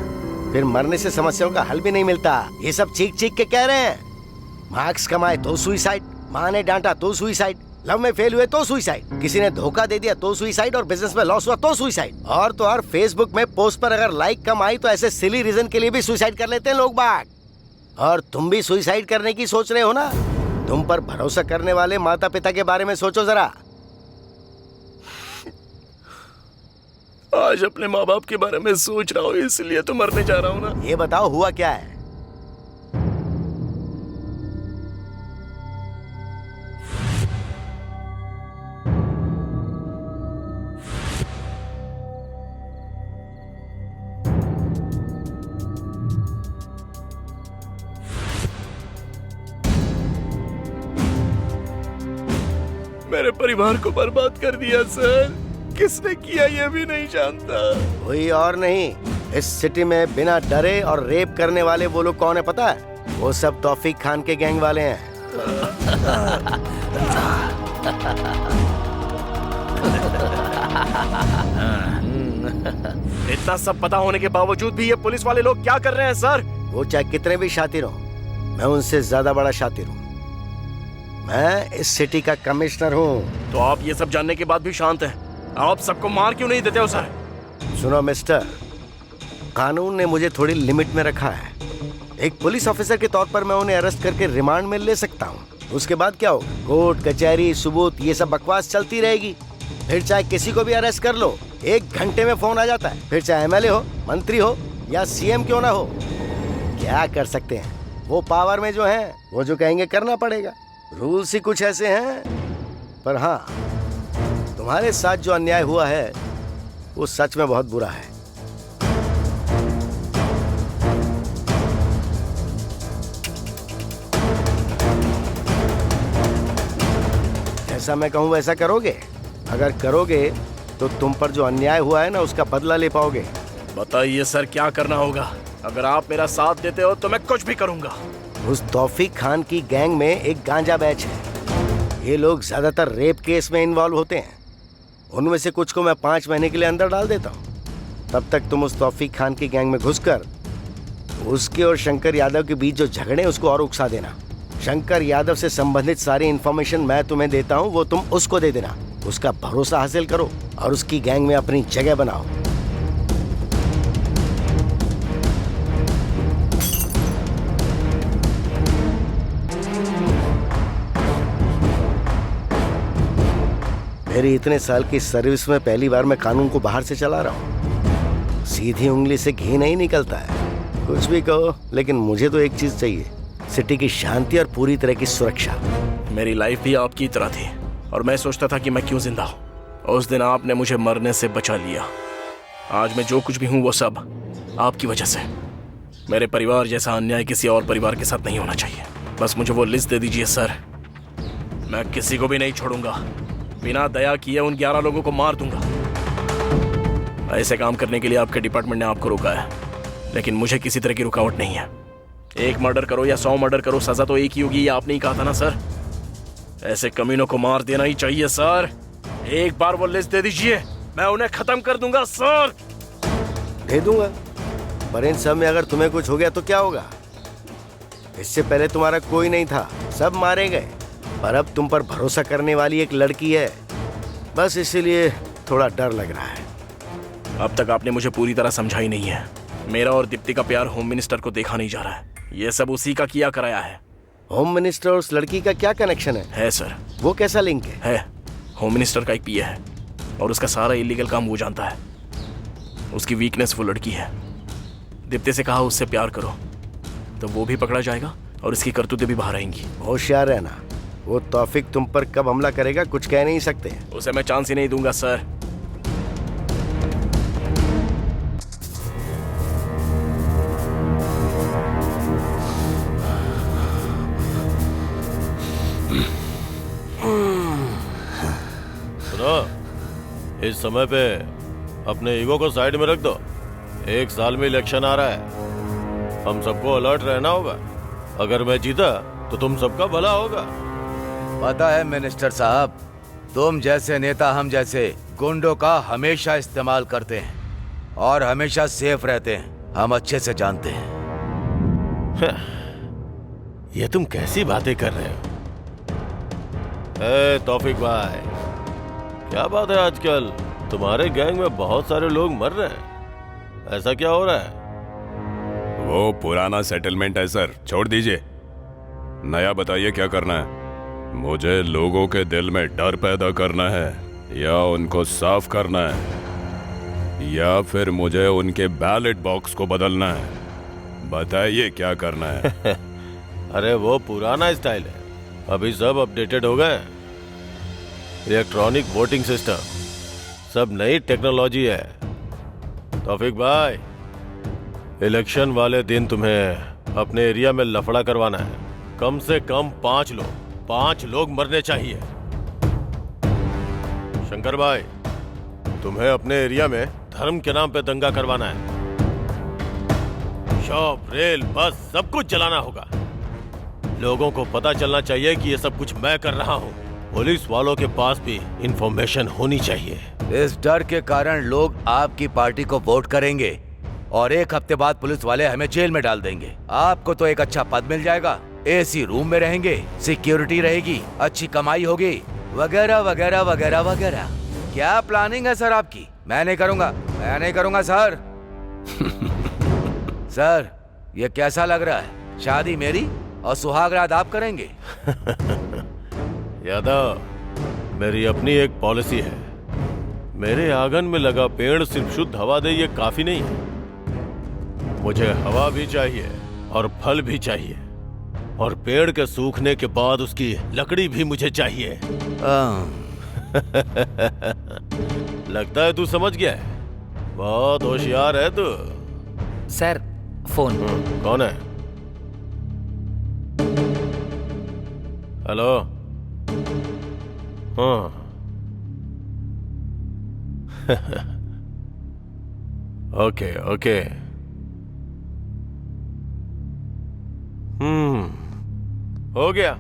फिर मरने से समस्याओं का हल भी नहीं मिलता। ये सब चीख चीख के कह रहे हैं। मार्क्स कमाए तो सुइसाइड, माँ ने डांटा तो सुइसाइड, लव में फेल हुए तो सुइसाइड, किसी ने धोखा दे दिया तो सुइसाइड और बिजनेस में लॉस हुआ तो सुइसाइड। और तो और फेसबुक में पोस्ट पर अगर लाइक कम आई तो ऐसे सिली रीजन के लिए भी सुइसाइड कर लेते हैं लोग बाग। और तुम भी सुइसाइड करने की सोच रहे हो ना? तुम पर भरोसा करने वाले माता पिता के बारे में सोचो जरा। आज अपने माँ बाप के बारे में सोच रहा हूँ, इसलिए तो मरने जा रहा हूँ ना। ये बताओ हुआ क्या है? मेरे परिवार को बर्बाद कर दिया सर। किसने किया ये भी नहीं जानता। कोई और नहीं, इस सिटी में बिना डरे और रेप करने वाले वो लोग कौन है पता है? वो सब तौफीक खान के गैंग वाले हैं। इतना सब पता होने के बावजूद भी ये पुलिस वाले लोग क्या कर रहे हैं सर? वो चाहे कितने भी शातिर हो, मैं उनसे ज्यादा बड़ा शातिर हूँ। मैं इस सिटी का कमिश्नर हूँ। तो आप ये सब जानने के बाद भी शांत हैं? आप सबको मार क्यों नहीं देते हो सर? सुनो मिस्टर, कानून ने मुझे थोड़ी लिमिट में रखा है। एक पुलिस ऑफिसर के तौर पर मैं उन्हें अरेस्ट करके रिमांड में ले सकता हूँ। उसके बाद क्या होगा? कोर्ट कचहरी सबूत ये सब बकवास चलती रहेगी। फिर चाहे किसी को भी अरेस्ट कर लो, 1 घंटे में फोन आ जाता है। फिर चाहे MLA हो, मंत्री हो या CM क्यों ना हो, क्या कर सकते हैं? वो पावर में जो है वो जो कहेंगे करना पड़ेगा। रूल्स ही कुछ ऐसे हैं। पर हाँ, तुम्हारे साथ जो अन्याय हुआ है वो सच में बहुत बुरा है। जैसा मैं कहूं वैसा करोगे? अगर करोगे तो तुम पर जो अन्याय हुआ है ना उसका बदला ले पाओगे। बताइए सर, क्या करना होगा? अगर आप मेरा साथ देते हो तो मैं कुछ भी करूंगा। उस तौफीक खान की गैंग में एक गांजा बैच है। ये लोग ज्यादातर रेप केस में इन्वॉल्व होते हैं। उनमें से कुछ को मैं 5 महीने के लिए अंदर डाल देता हूँ। तब तक तुम उस तौफीक खान की गैंग में घुसकर उसके और शंकर यादव के बीच जो झगड़े हैं उसको और उकसा देना। शंकर यादव से संबंधित सारी इंफॉर्मेशन मैं तुम्हें देता हूँ, वो तुम उसको दे देना। उसका भरोसा हासिल करो और उसकी गैंग में अपनी जगह बनाओ। मेरी इतने साल की सर्विस में पहली बार मैं कानून को बाहर से चला रहा हूँ। सीधी उंगली से घी नहीं निकलता है। कुछ भी कहो, लेकिन मुझे तो एक चीज चाहिए, सिटी की शांति और पूरी तरह की सुरक्षा। मेरी लाइफ भी आपकी तरह थी और मैं सोचता था कि मैं क्यों जिंदा हूँ। उस दिन आपने मुझे मरने से बचा लिया। आज मैं जो कुछ भी हूँ वो सब आपकी वजह से। मेरे परिवार जैसा अन्याय किसी और परिवार के साथ नहीं होना चाहिए। बस मुझे वो लिस्ट दे दीजिए सर, मैं किसी को भी नहीं छोड़ूंगा। बिना दया किए उन 11 लोगों को मार दूंगा। ऐसे काम करने के लिए आपके डिपार्टमेंट ने आपको रोका है, लेकिन मुझे किसी तरह की रुकावट नहीं है। एक मर्डर करो या 100 मर्डर करो, सजा तो एक ही होगी। ये आपने ही कहा था ना सर? ऐसे कमीनों को मार देना ही चाहिए सर। एक बार वो लिस्ट दे दीजिए, मैं उन्हें खत्म कर दूंगा सर। दे दूंगा, पर इन सब में अगर तुम्हें कुछ हो गया तो क्या होगा? इससे पहले तुम्हारा कोई नहीं था, सब मारे गए। पर अब तुम पर भरोसा करने वाली एक लड़की है, बस इसीलिए थोड़ा डर लग रहा है। अब तक आपने मुझे पूरी तरह समझा ही नहीं है। मेरा और दीप्ति का प्यार होम मिनिस्टर को देखा नहीं जा रहा है। ये सब उसी का किया कराया है। होम मिनिस्टर और उस लड़की का क्या कनेक्शन है सर। वो कैसा लिंक है? होम मिनिस्टर का एक पीए है और उसका सारा इलीगल काम वो जानता है। उसकी वीकनेस वो लड़की है। दीप्ति से कहा उससे प्यार करो तो वो भी पकड़ा जाएगा और इसकी करतूतें भी बाहर आएंगी। होशियार रहना, वो तौफीक तुम पर कब हमला करेगा कुछ कह नहीं सकते। उसे मैं चांस ही नहीं दूंगा सर। सुनो, इस समय पे अपने ईगो को साइड में रख दो। 1 साल में इलेक्शन आ रहा है, हम सबको अलर्ट रहना होगा। अगर मैं जीता तो तुम सबका भला होगा। पता है मिनिस्टर साहब, तुम जैसे नेता हम जैसे गुंडों का हमेशा इस्तेमाल करते हैं और हमेशा सेफ रहते हैं। हम अच्छे से जानते हैं। ये तुम कैसी बातें कर रहे हो? तौफीक भाई, क्या बात है आजकल तुम्हारे गैंग में बहुत सारे लोग मर रहे हैं, ऐसा क्या हो रहा है? वो पुराना सेटलमेंट है सर, छोड़ दीजिए। नया बताइए क्या करना है? मुझे लोगों के दिल में डर पैदा करना है या उनको साफ करना है या फिर मुझे उनके बैलेट बॉक्स को बदलना है? बताइए क्या करना है? अरे वो पुराना स्टाइल है, अभी सब अपडेटेड हो गए। इलेक्ट्रॉनिक वोटिंग सिस्टम, सब नई टेक्नोलॉजी है। तौफीक भाई, इलेक्शन वाले दिन तुम्हें अपने एरिया में लफड़ा करवाना है। कम से कम 5 लोग मरने चाहिए। शंकर भाई, तुम्हें अपने एरिया में धर्म के नाम पे दंगा करवाना है। शॉप, रेल, बस सब कुछ जलाना होगा। लोगों को पता चलना चाहिए कि ये सब कुछ मैं कर रहा हूँ। पुलिस वालों के पास भी इंफॉर्मेशन होनी चाहिए। इस डर के कारण लोग आपकी पार्टी को वोट करेंगे और 1 हफ्ते बाद पुलिस वाले हमें जेल में डाल देंगे। आपको तो एक अच्छा पद मिल जाएगा, एसी रूम में रहेंगे, सिक्योरिटी रहेगी, अच्छी कमाई होगी, वगैरह वगैरह वगैरह वगैरह। क्या प्लानिंग है सर आपकी? मैं नहीं करूंगा सर। सर, ये कैसा लग रहा है? शादी मेरी और सुहागरात आप करेंगे? यादव, मेरी अपनी एक पॉलिसी है। मेरे आंगन में लगा पेड़ सिर्फ शुद्ध हवा दे ये काफी नहीं है। मुझे हवा भी चाहिए और फल भी चाहिए, और पेड़ के सूखने के बाद उसकी लकड़ी भी मुझे चाहिए। लगता है तू समझ गया है। बहुत होशियार है तू। Sir phone. कौन है? हेलो। हाँ। Okay okay. हो गया।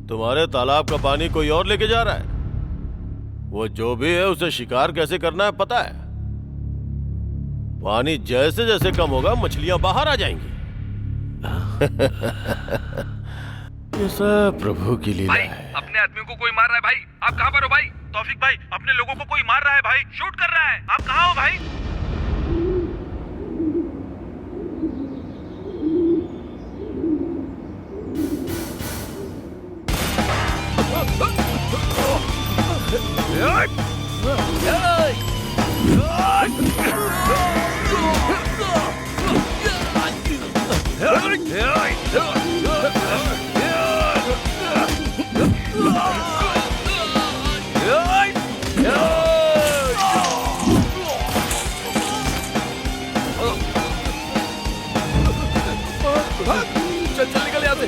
तुम्हारे तालाब का पानी कोई और लेके जा रहा है। वो जो भी है उसे शिकार कैसे करना है पता है। पानी जैसे जैसे कम होगा मछलियां बाहर आ जाएंगी। ये सब प्रभु की लीला है। अपने आदमियों को कोई मार रहा है भाई। आप कहाँ पर हो भाई? तौफीक भाई, अपने लोगों को कोई मार रहा है भाई, शूट कर रहा है। आप कहाँ हो भाई? चल चल निकल यहाँ से।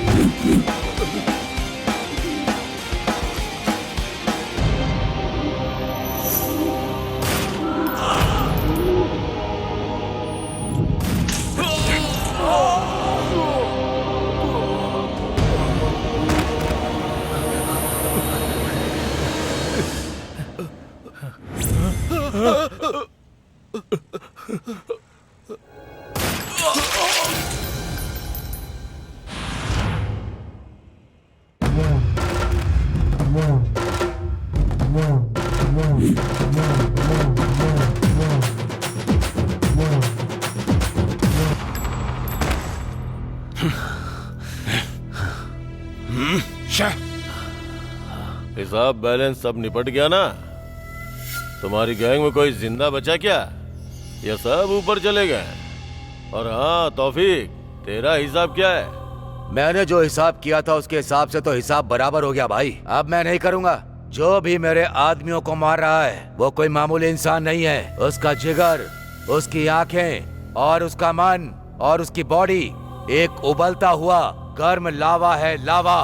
हिसाब बैलेंस सब निपट गया ना? तुम्हारी गैंग में कोई जिंदा बचा क्या? ये सब ऊपर चले गए। और हाँ तौफीक, तेरा हिसाब क्या है? मैंने जो हिसाब किया था उसके हिसाब से तो हिसाब बराबर हो गया भाई। अब मैं नहीं करूंगा। जो भी मेरे आदमियों को मार रहा है वो कोई मामूली इंसान नहीं है। उसका जिगर, उसकी आंखें और उसका मन और उसकी बॉडी एक उबलता हुआ गर्म लावा है, लावा।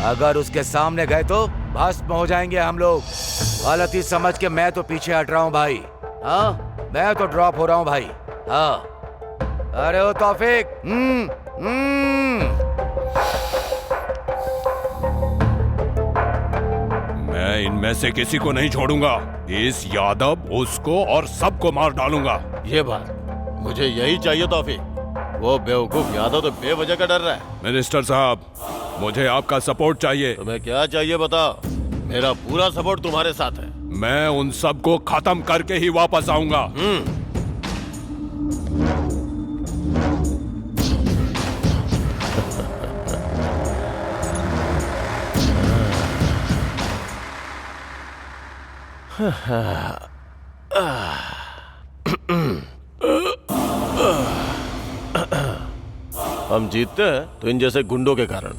अगर उसके सामने गए तो भस्म हो जाएंगे हम लोग। गलती समझ के मैं तो पीछे हट रहा हूँ भाई। हाँ, मैं तो ड्रॉप हो रहा हूँ भाई। हाँ, अरे ओ तौफीक। मैं इनमें से किसी को नहीं छोड़ूंगा। इस यादव, उसको और सबको मार डालूंगा। ये बात मुझे यही चाहिए तौफीक। वो बेवकूफ यादव तो बेवजह का डर रहा है। मिनिस्टर साहब, मुझे आपका सपोर्ट चाहिए। तुम्हें क्या चाहिए बताओ? मेरा पूरा सपोर्ट तुम्हारे साथ है। मैं उन सबको खत्म करके ही वापस आऊंगा। हम जीतते हैं तो इन जैसे गुंडों के कारण।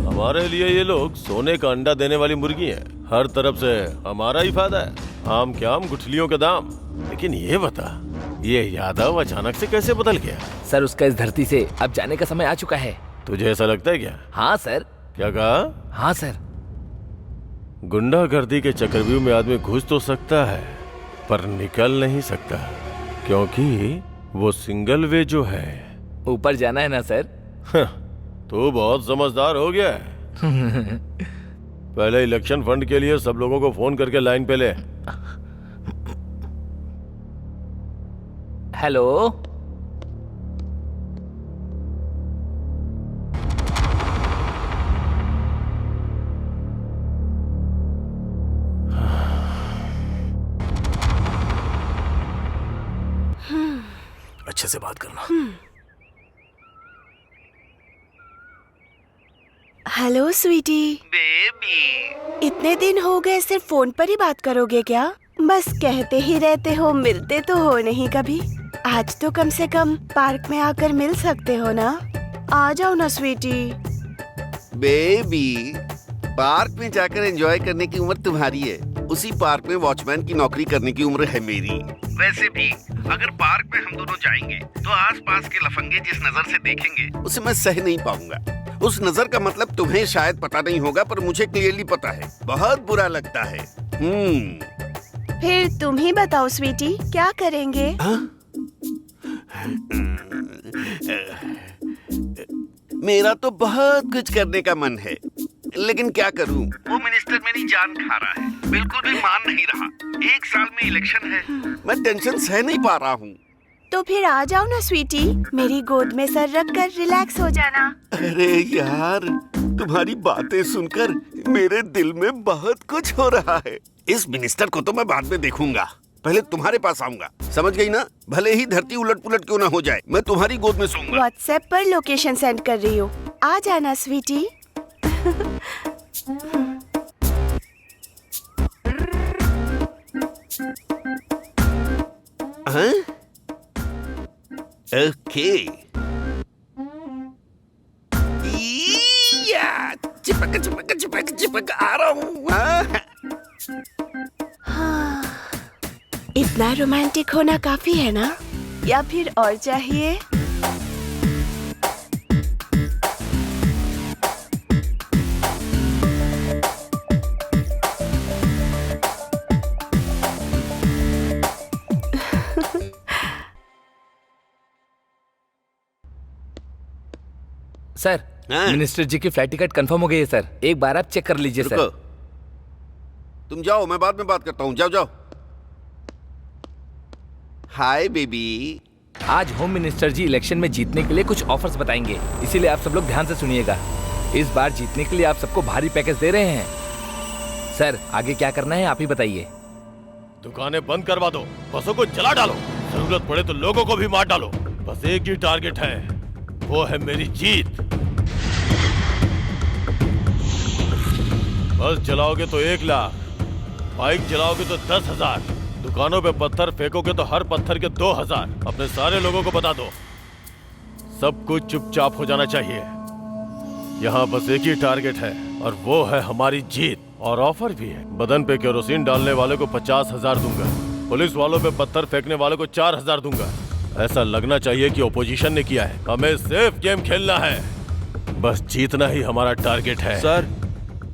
हमारे लिए ये लोग सोने का अंडा देने वाली मुर्गी हैं। हर तरफ से हमारा ही फायदा है। आम के आम, गुठलियों के दाम। लेकिन ये बता, ये यादव अचानक से कैसे बदल गया? सर, उसका इस धरती से अब जाने का समय आ चुका है। तुझे ऐसा लगता है क्या? हाँ सर। क्या कहा? हाँ सर। गुंडागर्दी के चक्रव्यूह में आदमी घुस तो सकता है पर निकल नहीं सकता, क्योंकि वो सिंगल वे जो है। ऊपर जाना है ना सर? तू बहुत समझदार हो गया है। पहले इलेक्शन फंड के लिए सब लोगों को फोन करके लाइन पे ले। हेलो, अच्छे से बात करना। हेलो स्वीटी। बेबी, इतने दिन हो गए, सिर्फ फोन पर ही बात करोगे क्या? बस कहते ही रहते हो, मिलते तो हो नहीं कभी। आज तो कम से कम पार्क में आकर मिल सकते हो ना? आ जाओ ना स्वीटी। बेबी, पार्क में जाकर एंजॉय करने की उम्र तुम्हारी है, उसी पार्क में वॉचमैन की नौकरी करने की उम्र है मेरी। वैसे भी अगर पार्क में हम दोनों जाएंगे तो आसपास के लफंगे जिस नजर से देखेंगे उसे मैं सह नहीं पाऊंगा। उस नजर का मतलब तुम्हें शायद पता नहीं होगा, पर मुझे क्लियरली पता है। बहुत बुरा लगता है। फिर तुम ही बताओ स्वीटी, क्या करेंगे? मेरा तो बहुत कुछ करने का मन है, लेकिन क्या करूं? वो मिनिस्टर मेरी जान खा रहा है, बिल्कुल भी मान नहीं रहा। 1 साल में इलेक्शन है, मैं टेंशन सह नहीं पा रहा हूँ। तो फिर आ जाओ ना स्वीटी, मेरी गोद में सर रख कर रिलैक्स हो जाना। अरे यार, तुम्हारी बातें सुनकर मेरे दिल में बहुत कुछ हो रहा है। इस मिनिस्टर को तो मैं बाद में देखूंगा, पहले तुम्हारे पास आऊंगा, समझ गई ना? भले ही धरती उलट पुलट क्यों ना हो जाए, मैं तुम्हारी गोद में सोऊंगा। व्हाट्सएप पर लोकेशन सेंड कर रही हूँ, आ जाना स्वीटी। हाँ? ओके। चिपक चिपक चिपक चिपक आ रहा हूँ। हाँ, इतना रोमांटिक होना काफी है ना, या फिर और चाहिए? सर, मिनिस्टर जी की फ्लाइट टिकट कंफर्म हो गई है सर। एक बार आप चेक कर लीजिए सर। तुम जाओ, मैं बाद में बात करता हूँ। जाओ जाओ। Hi baby. आज होम मिनिस्टर जी इलेक्शन में जीतने के लिए कुछ ऑफर्स बताएंगे, इसीलिए आप सब लोग ध्यान से सुनिएगा। इस बार जीतने के लिए आप सबको भारी पैकेज दे रहे हैं। सर, आगे क्या करना है आप ही बताइए। दुकानें बंद करवा दो, बसों को जला डालो, जरूरत पड़े तो लोगों को भी मार डालो। बस एक ही टारगेट है, वो है मेरी जीत। बस जलाओगे तो 1 लाख, बाइक जलाओगे तो 10,000, दुकानों पे पत्थर फेंकोगे तो हर पत्थर के 2,000। अपने सारे लोगों को बता दो, सब कुछ चुपचाप हो जाना चाहिए। यहाँ बस एक ही टारगेट है और वो है हमारी जीत। और ऑफर भी है, बदन पे केरोसिन डालने वाले को 50,000 दूंगा, पुलिस वालों पे पत्थर फेंकने वाले को 4,000 दूंगा। ऐसा लगना चाहिए कि ओपोजिशन ने किया है। हमें सेफ गेम खेलना है, बस जीतना ही हमारा टारगेट है। सर,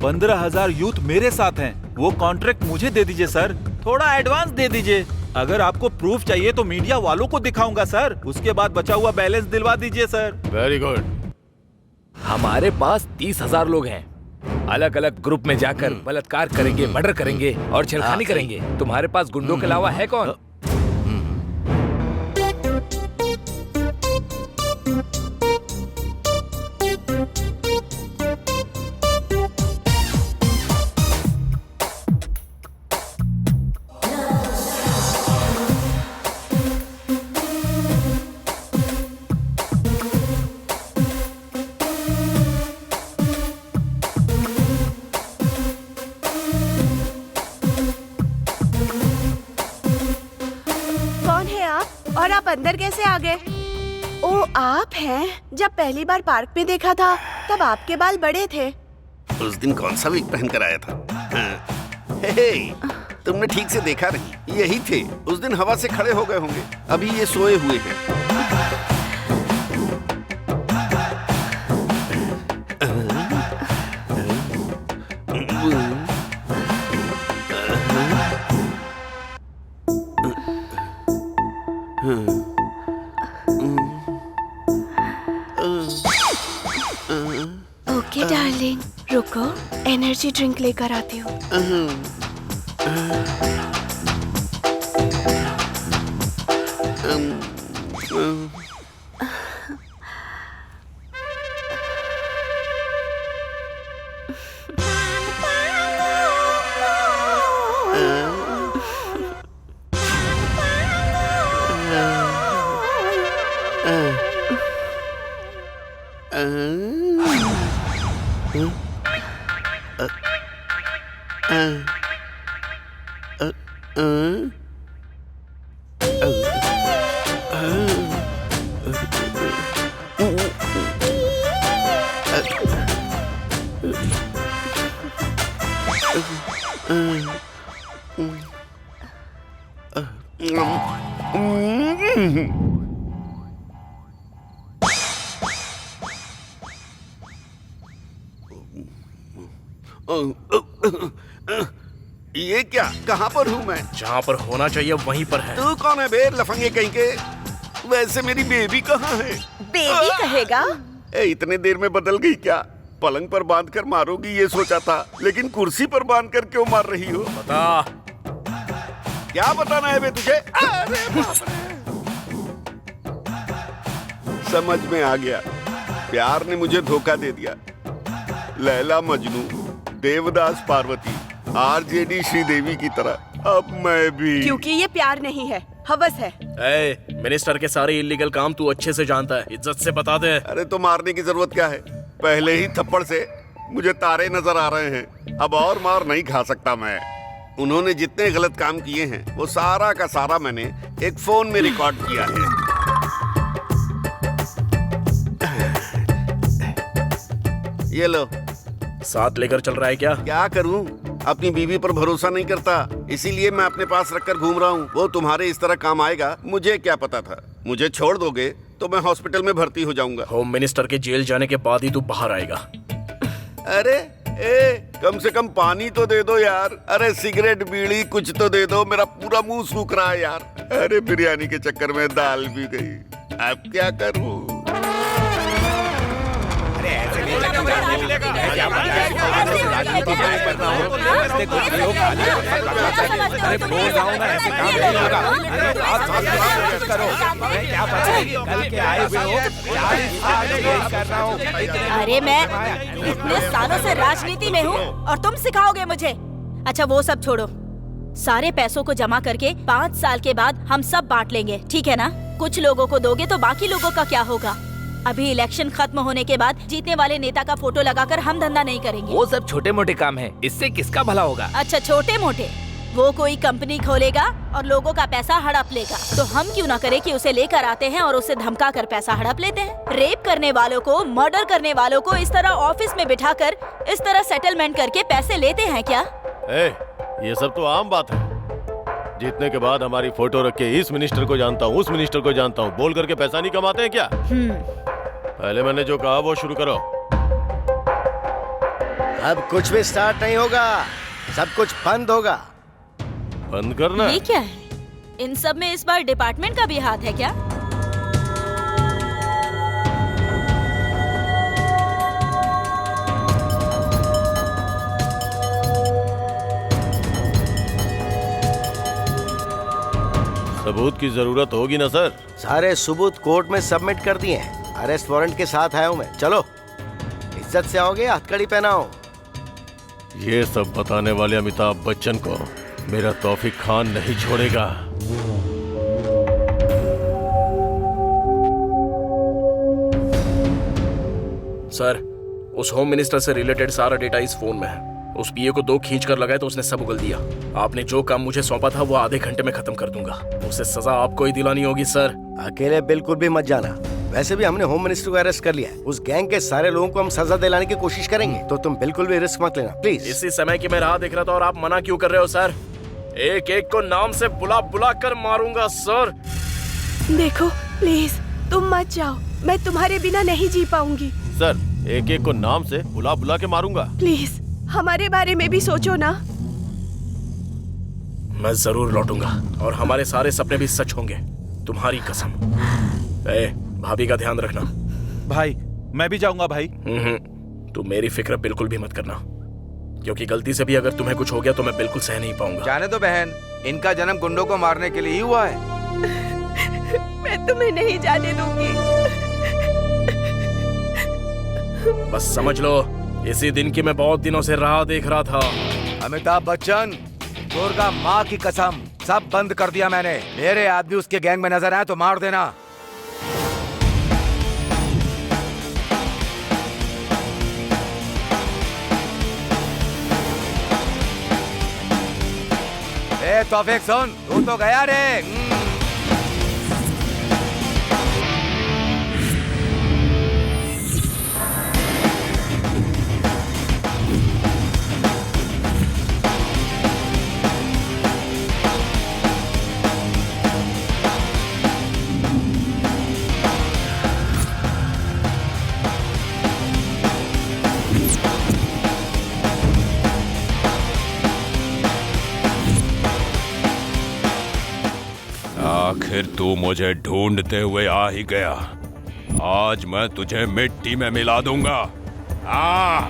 15,000 यूथ मेरे साथ हैं, वो कॉन्ट्रैक्ट मुझे दे दीजिए सर, थोड़ा एडवांस दे दीजिए। अगर आपको प्रूफ चाहिए तो मीडिया वालों को दिखाऊंगा सर, उसके बाद बचा हुआ बैलेंस दिलवा दीजिए सर। Very good. हमारे पास 30,000 लोग हैं, अलग अलग ग्रुप में जाकर बलात्कार करेंगे, मर्डर करेंगे और छेड़खानी करेंगे। तुम्हारे पास गुंडों के अलावा है कौन? और आप अंदर कैसे आ गए? ओ, आप हैं? जब पहली बार पार्क में देखा था तब आपके बाल बड़े थे। उस दिन कौन सा विग पहन कर आया था? हे, तुमने ठीक से देखा नहीं, यही थे। उस दिन हवा से खड़े हो गए होंगे, अभी ये सोए हुए हैं। ओके डार्लिंग, रुको, एनर्जी ड्रिंक लेकर आती हूँ। ये क्या, कहाँ पर हूँ मैं? जहाँ पर होना चाहिए वहीं पर है। तू कौन है बे, लफंगे कहीं के? वैसे मेरी बेबी कहाँ है? बेबी कहेगा? इतने देर में बदल गई क्या? पलंग पर बांध कर मारोगी ये सोचा था, लेकिन कुर्सी पर बांध कर क्यों मार रही हो? बता। क्या बताना है बे तुझे? अरे बाप रे। समझ में आ गया, प्यार ने मुझे धोखा दे दिया। लैला मजनू, देवदास पार्वती, आरजेडी श्रीदेवी की तरह अब मैं भी। क्योंकि ये प्यार नहीं है, हवस है। मिनिस्टर के सारे इलीगल काम तू अच्छे से जानता है, इज्जत से बता दे। अरे तो मारने की जरूरत क्या है? पहले ही थप्पड़ से मुझे तारे नजर आ रहे हैं, अब और मार नहीं खा सकता मैं। उन्होंने जितने गलत काम किए हैं वो सारा का सारा मैंने एक फोन में रिकॉर्ड किया है। ये लो। साथ लेकर चल रहा है क्या? क्या करूं, अपनी बीवी पर भरोसा नहीं करता, इसीलिए मैं अपने पास रखकर घूम रहा हूँ। वो तुम्हारे इस तरह काम आएगा मुझे क्या पता था। मुझे छोड़ दोगे तो मैं हॉस्पिटल में भर्ती हो जाऊंगा। होम मिनिस्टर के जेल जाने के बाद ही तू बाहर आएगा। अरे कम से कम पानी तो दे दो यार। अरे सिगरेट बीड़ी कुछ तो दे दो, मेरा पूरा मुंह सूख रहा है यार। अरे बिरयानी के चक्कर में दाल भी गई, अब क्या करूं? अरे मैं इतने सालों से राजनीति में हूँ और तुम सिखाओगे मुझे? अच्छा वो सब छोड़ो, सारे पैसों को जमा करके 5 साल के बाद हम सब बांट लेंगे, ठीक है ना? कुछ लोगों को दोगे तो बाकी लोगों का क्या होगा? अभी इलेक्शन खत्म होने के बाद जीतने वाले नेता का फोटो लगाकर हम धंधा नहीं करेंगे। वो सब छोटे मोटे काम है, इससे किसका भला होगा? अच्छा छोटे मोटे, वो कोई कंपनी खोलेगा और लोगों का पैसा हड़प लेगा, तो हम क्यों ना करें कि उसे लेकर आते हैं और उसे धमका कर पैसा हड़प लेते हैं। रेप करने वालों को, मर्डर करने वालों को इस तरह ऑफिस में बिठाकर इस तरह सेटलमेंट करके पैसे लेते हैं क्या? ये सब तो आम बात है। जीतने के बाद हमारी फोटो रख के इस मिनिस्टर को जानता हूँ, उस मिनिस्टर को जानता हूँ बोल करके पैसा नहीं कमाते हैं क्या? पहले मैंने जो कहा वो शुरू करो। अब कुछ भी स्टार्ट नहीं होगा, सब कुछ बंद होगा। बंद करना? ये क्या है? इन सब में इस बार डिपार्टमेंट का भी हाथ है क्या? सबूत की जरूरत होगी ना सर? सारे सबूत कोर्ट में सबमिट कर दिए हैं। अरेस्ट वारंट के साथ आया हूँ मैं। चलो इज्जत से आओगे, हथकड़ी पहनाओ। ये सब बताने वाले अमिताभ बच्चन को मेरा तौफीक खान नहीं छोड़ेगा। सर, उस होम मिनिस्टर से रिलेटेड सारा डेटा इस फोन में है। उस पीए को 2 खींच कर लगाए तो उसने सब उगल दिया। आपने जो काम मुझे सौंपा था वो आधे घंटे में खत्म कर दूंगा। उसे सजा आपको ही दिलानी होगी सर। अकेले बिल्कुल भी मत जाना। वैसे भी हमने होम मिनिस्टर को अरेस्ट कर लिया है। उस गैंग के सारे लोगों को हम सजा दिलाने की कोशिश करेंगे, तो तुम बिल्कुल भी रिस्क मत लेना प्लीज। इसी समय की मैं राह देख रहा था और आप मना क्यों कर रहे हो सर? एक एक को नाम से बुला बुला कर मारूंगा सर। देखो प्लीज तुम मत जाओ, मैं तुम्हारे बिना नहीं जी पाऊंगी। सर, एक एक को नाम से बुला बुला के मारूंगा। प्लीज हमारे बारे में भी सोचो ना। मैं जरूर लौटूंगा और हमारे सारे सपने भी सच होंगे, तुम्हारी कसम। भाभी का ध्यान रखना। भाई मैं भी जाऊंगा भाई। तू मेरी फिक्र बिल्कुल भी मत करना, क्योंकि गलती से भी अगर तुम्हें कुछ हो गया तो मैं बिल्कुल सह नहीं पाऊंगा। जाने दो बहन, इनका जन्म गुंडों को मारने के लिए ही हुआ है। मैं तुम्हें नहीं जाने दूंगी। बस समझ लो, इसी दिन की मैं बहुत दिनों से राह देख रहा था। अमिताभ बच्चन, दुर्गा माँ की कसम, सब बंद कर दिया मैंने। मेरे आदमी उसके गैंग में नजर आए तो मार देना। तौफीक सुन, तू तो गया रे। आखिर तू मुझे ढूंढते हुए आ ही गया। आज मैं तुझे मिट्टी में मिला दूंगा। आ